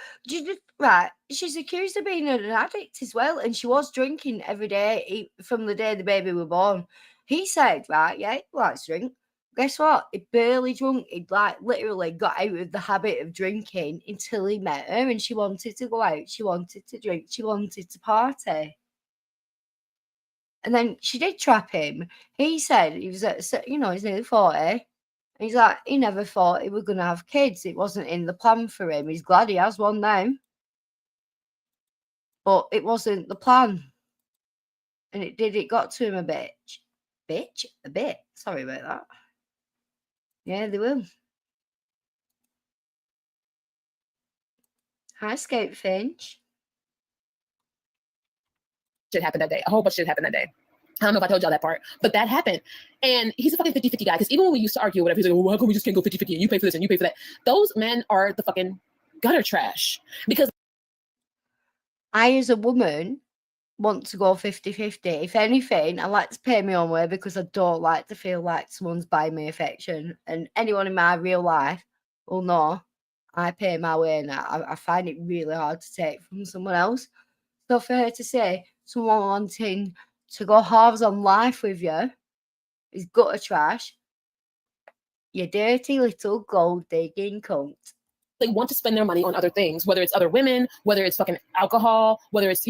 right, she's accused of being an addict as well, and she was drinking every day from the day the baby was born. He said, right, yeah, he likes to drink. Guess what? He barely drunk. He'd, like, literally got out of the habit of drinking until he met her, and she wanted to go out. She wanted to drink. She wanted to party. And then she did trap him. He said he was he's nearly 40. He's like, he never thought he was going to have kids. It wasn't in the plan for him. He's glad he has one now. But it wasn't the plan. And it got to him a bit. A bit. Sorry about that. Yeah, they will. Hi, Scout Finch. Shit happened that day. A whole bunch of shit happened that day. I don't know if I told y'all that part, but that happened. And he's a fucking 50-50 guy. Because even when we used to argue or whatever, he's like, well, how come we just can't go 50-50 and you pay for this and you pay for that? Those men are the fucking gutter trash. Because I, as a woman, want to go 50-50. If anything, I like to pay my own way because I don't like to feel like someone's buying me affection. And anyone in my real life will know I pay my way, and I find it really hard to take from someone else. So for her to say someone wanting to go halves on life with you is gutter trash, you dirty little gold digging cunt. they want to spend their money on other things, whether it's other women, whether it's fucking alcohol, whether it's,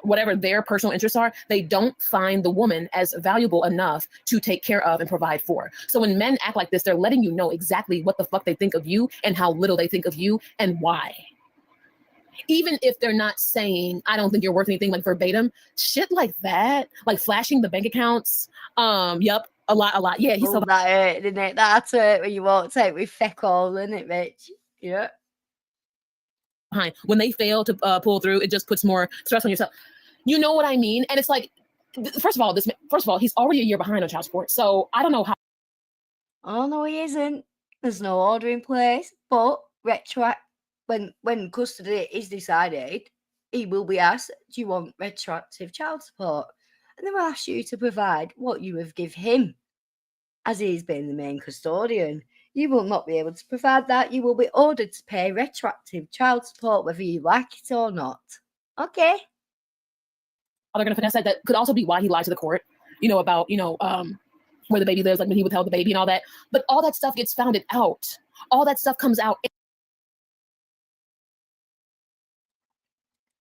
whatever their personal interests are. They don't find the woman as valuable enough to take care of and provide for. So when men act like this, they're letting you know exactly what the fuck they think of you and how little they think of you and why. Even if they're not saying, I don't think you're worth anything, like verbatim, shit like that, like flashing the bank accounts. Yep. A lot. Yeah, he's Oh, that hurt, didn't it? That's hurt when you walked out with feck all in it, bitch. Yeah. behind. When they fail to pull through, it just puts more stress on yourself. You know what I mean? And it's like, first of all, he's already a year behind on child support. So I don't know how. Oh no, he isn't. There's no order in place. But when custody is decided, he will be asked, "Do you want retroactive child support?" And they will ask you to provide what you have given him, as he's been the main custodian. You will not be able to provide that. You will be ordered to pay retroactive child support, whether you like it or not. Okay. They're going to finesse that. That could also be why he lied to the court, about, where the baby lives, like when he withheld the baby and all that. But all that stuff gets founded out. All that stuff comes out.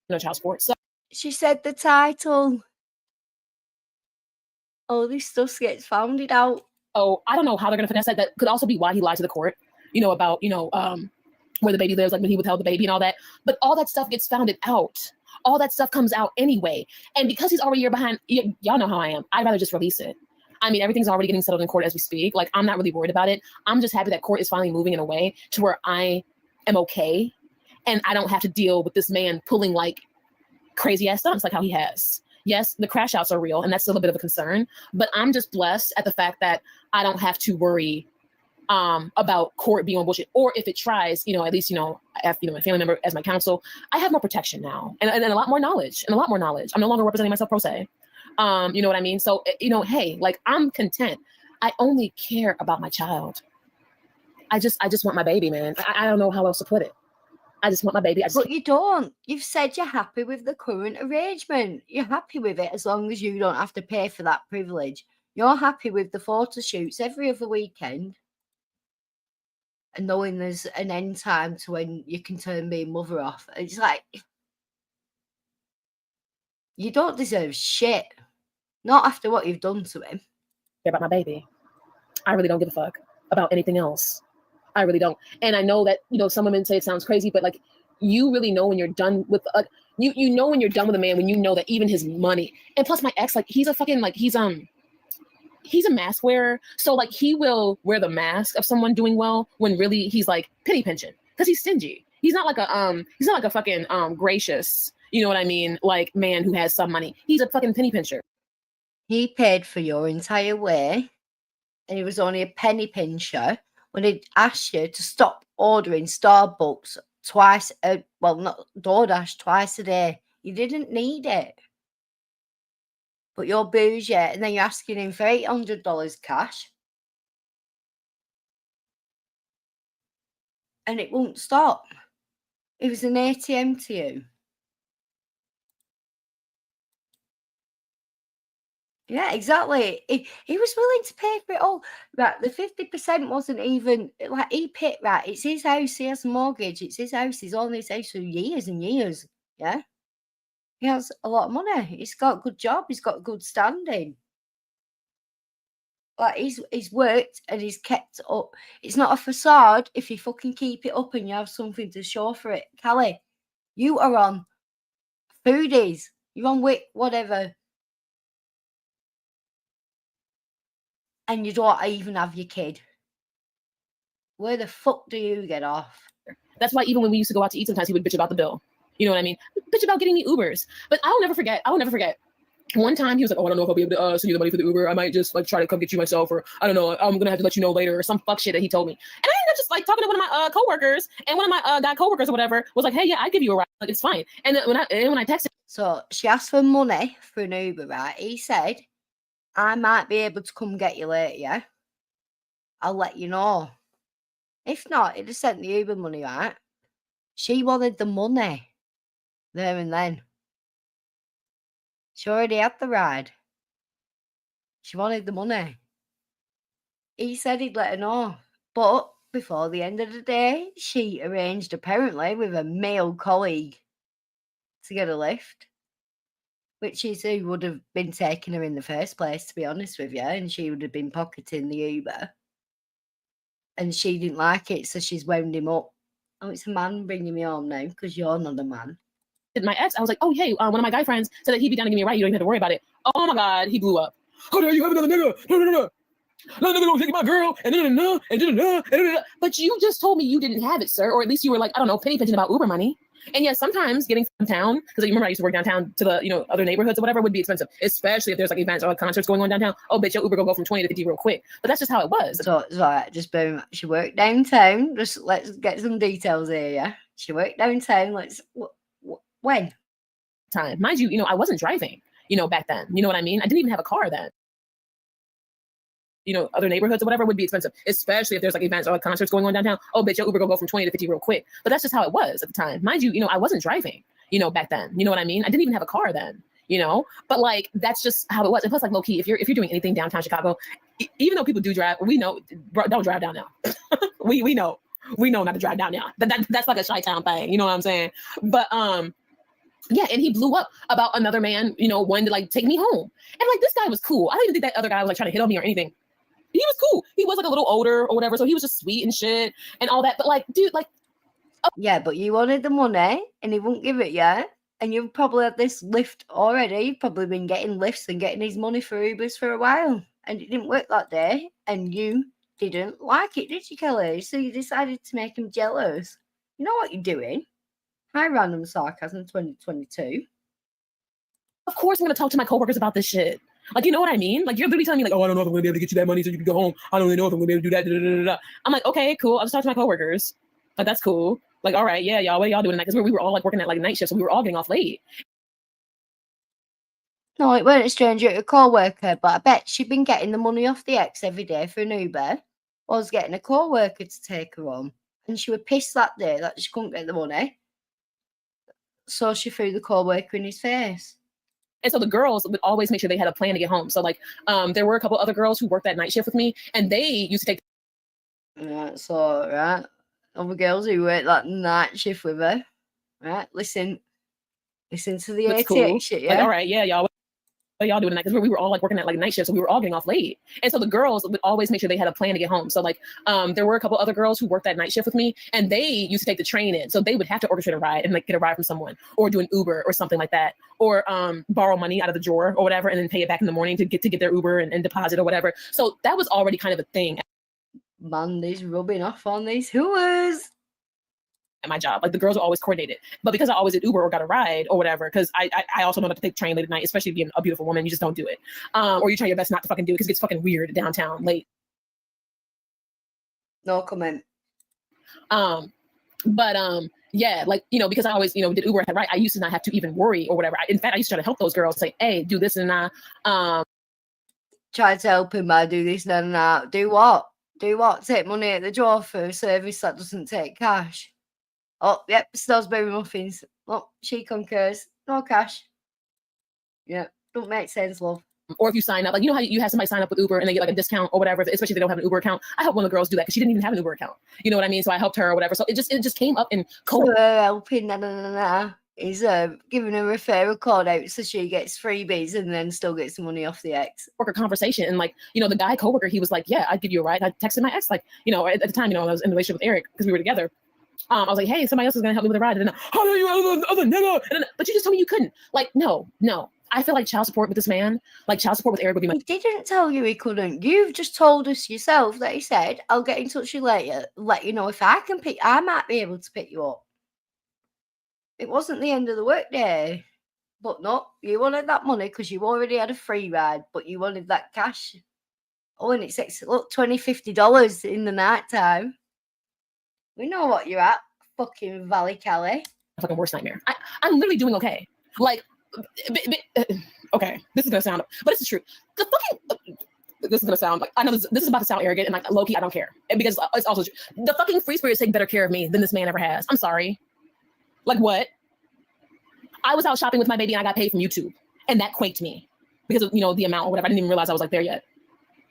Child support. So she said the title. All this stuff gets founded out. Oh, I don't know how they're going to finesse that. That could also be why he lied to the court, about, where the baby lives, like when he withheld the baby and all that. But all that stuff gets founded out. All that stuff comes out anyway. And because he's already a year behind, y'all know how I am. I'd rather just release it. I mean, everything's already getting settled in court as we speak. Like, I'm not really worried about it. I'm just happy that court is finally moving in a way to where I am okay. And I don't have to deal with this man pulling like crazy ass stunts like how he has. Yes, the crash outs are real, and that's still a bit of a concern. But I'm just blessed at the fact that I don't have to worry about court being on bullshit. Or if it tries, at least, I have, my family member as my counsel. I have more protection now and a lot more knowledge. I'm no longer representing myself pro se. You know what I mean? So, hey, like, I'm content. I only care about my child. I just want my baby, man. I don't know how else to put it. I just want my baby. But you don't. You've said you're happy with the current arrangement. You're happy with it as long as you don't have to pay for that privilege. You're happy with the photo shoots every other weekend and knowing there's an end time to when you can turn being mother off. It's like, you don't deserve shit. Not after what you've done to him. About my baby. I really don't give a fuck about anything else. I really don't. And I know that, some women say it sounds crazy, but like, you really know when you're done with, you know when you're done with a man, when you know that even his money, and plus my ex, like, he's a fucking, like, he's a mask wearer. So like, he will wear the mask of someone doing well when really he's like penny pinching because he's stingy. He's not like a fucking gracious, you know what I mean? Like, man who has some money. He's a fucking penny pincher. He paid for your entire way and he was only a penny pincher when he asked you to stop ordering Starbucks not DoorDash twice a day. You didn't need it. But you're bougie and then you're asking him for $800 cash. And it won't stop. It was an ATM to you. Yeah, exactly. He was willing to pay for it all. Right, the 50% wasn't even like he paid. Right, it's his house. He has a mortgage. It's his house. He's owned his house for years and years. Yeah, he has a lot of money. He's got a good job. He's got good standing. Like he's worked and he's kept up. It's not a facade if you fucking keep it up and you have something to show for it. Callie, you are on foodies. You're on whatever. And you don't even have your kid. Where the fuck do you get off? That's why even when we used to go out to eat, sometimes he would bitch about the bill. You know what I mean? Bitch about getting me Ubers. But I will never forget. One time he was like, "Oh, I don't know if I'll be able to send you the money for the Uber. I might just like try to come get you myself, or I don't know. I'm gonna have to let you know later, or some fuck shit that he told me." And I ended up just like talking to one of my coworkers, and one of my guy coworkers or whatever was like, "Hey, yeah, I give you a ride. Like, it's fine." And then when I texted, so she asked for money for an Uber, right? He said, "I might be able to come get you later. Yeah, I'll let you know. If not, he'd have sent the Uber money, right?" She wanted the money there and then. She already had the ride. She wanted the money. He said he'd let her know. But before the end of the day, she arranged apparently with a male colleague to get a lift, which is who would have been taking her in the first place, to be honest with you, and she would have been pocketing the Uber. And she didn't like it, so she's wound him up. Oh, it's a man bringing me home now because you're not a man. My ex, I was like, oh, hey, one of my guy friends said that he'd be down to give me a ride. You don't even have to worry about it. Oh my God, he blew up. How dare you have another nigga? No. Another nigga gonna take my girl, and But you just told me you didn't have it, sir. Or at least you were like, I don't know, penny pinching about Uber money. And yes, sometimes getting from town, because you remember I used to work downtown to the, other neighborhoods or whatever, would be expensive, especially if there's like events or like concerts going on downtown. Oh, bitch, your Uber go from 20 to 50 real quick. But that's just how it was. So it's all right, just boom. She worked downtown. Just let's get some details here, yeah? She worked downtown. When? Time. Mind you, I wasn't driving, back then. You know what I mean? I didn't even have a car then. Other neighborhoods or whatever would be expensive, especially if there's like events or like concerts going on downtown. Oh, bitch, your Uber go from 20 to 50 real quick. But that's just how it was at the time. Mind you, I wasn't driving, back then. You know what I mean? I didn't even have a car then, but like, that's just how it was. And plus, like, low key, if you're doing anything downtown Chicago, even though people do drive, we know, don't drive down now. we know not to drive down now. That's like a Chi-town thing. You know what I'm saying? But, yeah, and he blew up about another man, wanting to like take me home. And like, this guy was cool. I don't even think that other guy was like trying to hit on me or anything. He was cool. He was like a little older or whatever. So he was just sweet and shit and all that. But like, dude, like. Oh. Yeah, but you wanted the money and he wouldn't give it you. And you've probably had this lift already. You've probably been getting lifts and getting his money for Ubers for a while. And it didn't work that day. And you didn't like it, did you, Kelly? So you decided to make him jealous. You know what you're doing? Hi, Random Sarcasm 2022. Of course I'm going to talk to my coworkers about this shit. Like, you know what I mean? Like, you're literally telling me, like, oh, I don't know if I'm going to be able to get you that money so you can go home. I don't really know if I'm going to be able to do that. I'm like, okay, cool. I'll just talk to my coworkers. Like, that's cool. Like, all right, yeah, y'all, what are y'all doing tonight? Because we were all, like, working at, like, night shifts, so we were all getting off late. No, it weren't a stranger, it was a co-worker, but I bet she'd been getting the money off the ex every day for an Uber. Or was getting a co-worker to take her home. And she was pissed that day that she couldn't get the money. So she threw the co-worker in his face. And so the girls would always make sure they had a plan to get home. So like, there were a couple other girls who worked that night shift with me, and they used to take. Right, so right, other girls who worked that night shift with her. Right, listen to the ATX cool. Shit, yeah. Like, all right, yeah, y'all. What y'all doing tonight? Because we were all like working at like night shifts, so we were all getting off late. And so the girls would always make sure they had a plan to get home. So like, there were a couple other girls who worked that night shift with me, and they used to take the train in. So they would have to orchestrate a ride and like get a ride from someone, or do an Uber or something like that, or borrow money out of the drawer or whatever, and then pay it back in the morning to get their Uber and deposit or whatever. So that was already kind of a thing. Mondays rubbing off on these hooers. At my job, like the girls are always coordinated, but because I always did Uber or got a ride or whatever, because I also know not to take train late at night, especially being a beautiful woman, you just don't do it, or you try your best not to fucking do it because it gets fucking weird downtown late. No comment. Yeah, like, because I always, did Uber at right, I used to not have to even worry or whatever. In fact, I used to try to help those girls, say, hey, do this and that. Try to help him by do this and that. Do what? Take money at the drawer for a service that doesn't take cash. Oh, yep, Salisbury muffins. Oh, she concurs. No cash. Yeah, don't make sense, love. Or if you sign up, like, how you have somebody sign up with Uber and they get like a discount or whatever, especially if they don't have an Uber account. I helped one of the girls do that because she didn't even have an Uber account. You know what I mean? So I helped her or whatever. So it just came up in co- helping is giving her a referral code out so she gets freebies and then still gets money off the ex. Worker conversation, and like, the guy coworker, he was like, yeah, I'd give you a ride. I texted my ex, like, at the time, I was in a relationship with Eric because we were together. I was like, hey, somebody else is gonna help me with a ride. And then, how do you other nigga? But you just told me you couldn't. Like, no. I feel like child support with this man, like child support with Eric would be my. He didn't tell you he couldn't. You've just told us yourself that he said, I'll get in touch with you later, let you know if I might be able to pick you up. It wasn't the end of the workday. But no, you wanted that money because you already had a free ride, but you wanted that cash. Oh, and it's $20, $50 in the night time. We know what you're at, fucking Valley Kelly. Fucking worst nightmare. I'm literally doing okay. Like, okay, this is gonna sound, but it's the truth. The fucking, this is gonna sound like, I know this is about to sound arrogant and like low key, I don't care because it's also true. The fucking free spirits take better care of me than this man ever has. I'm sorry. Like what? I was out shopping with my baby and I got paid from YouTube, and that quaked me because of the amount or whatever. I didn't even realize I was like there yet,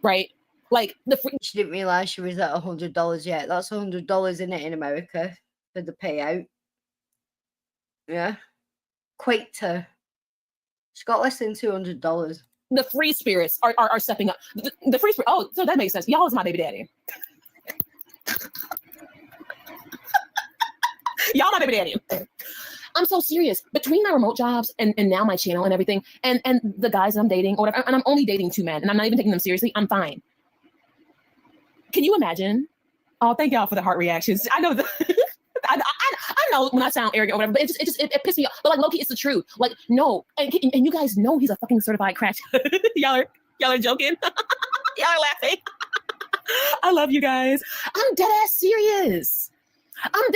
right? Like the free. She didn't realise she was at $100 yet. That's $100 in it in America for the payout. Yeah. Quaked her. She got less than $200. The free spirits are stepping up. The free spirit. Oh, so that makes sense. Y'all is my baby daddy. Y'all my baby daddy. I'm so serious. Between my remote jobs and now my channel and everything, and the guys that I'm dating or whatever, and I'm only dating 2 men, and I'm not even taking them seriously. I'm fine. Can you imagine? Oh, thank y'all for the heart reactions. I know I know when I sound arrogant or whatever, but it pissed me off. But like Loki, it's the truth. Like no, and you guys know he's a fucking certified crash. y'all are joking. Y'all are laughing. I love you guys. I'm dead ass serious.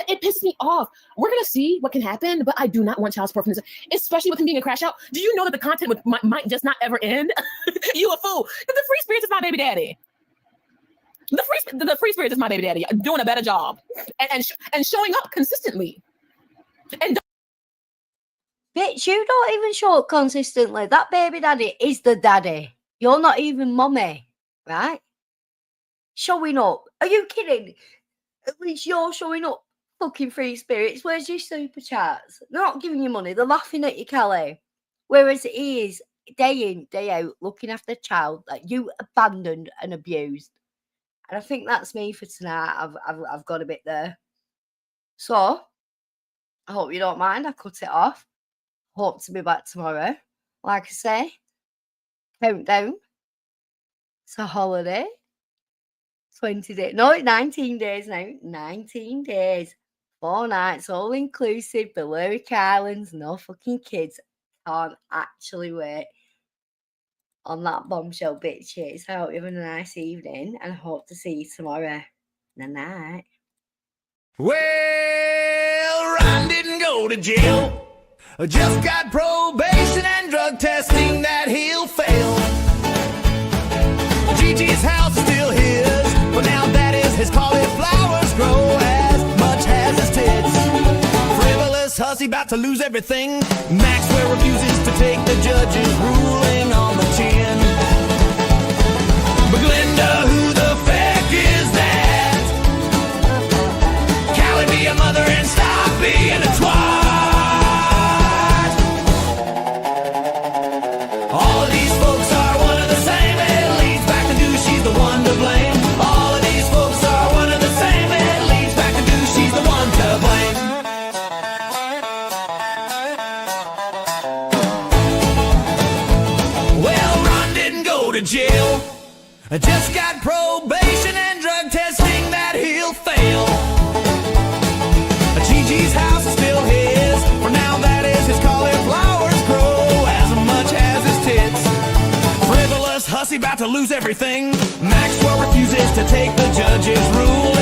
It pissed me off. We're gonna see what can happen, but I do not want child support from this, especially with him being a crash out. Do you know that the content might just not ever end? You a fool. The free spirits is my baby daddy. The free spirit is my baby daddy doing a better job and showing up consistently. And Bitch, you don't even show up consistently. That baby daddy is the daddy. You're not even mummy, right? Showing up. Are you kidding? At least you're showing up. Fucking free spirits. Where's your super chats? They're not giving you money. They're laughing at you, Kelly. Whereas he is day in, day out, looking after a child that you abandoned and abused. And I think that's me for tonight. I've got a bit there. So, I hope you don't mind. I cut it off. Hope to be back tomorrow. Like I say, countdown. It's a holiday. 20 days. No, it's 19 days now. 19 days. 4 nights, all inclusive. Balearic Islands. No fucking kids. Can't actually wait. On that bombshell, bitches. I hope you're having a nice evening and I hope to see you tomorrow. Good night. Well, Ron didn't go to jail. Just got probation and drug testing that he'll fail. Gigi's house is still his, but now that is his cauliflowers grow as much as his tits. Frivolous hussy about to lose everything. Maxwell refuses to take the judge's ruling on the chin. But Glinda, who the feck is that? Callie, be a mother and stop being a twat. All of these folks are one of the same. It leads back to do she's the one to blame. All of these folks are one of the same. It leads back to do she's the one to blame. Well, Ron didn't go to jail. I just got probation and drug testing that he'll fail. Gigi's house is still his. For now, that is his cauliflowers grow as much as his tits. Frivolous hussy about to lose everything. Maxwell refuses to take the judge's rule.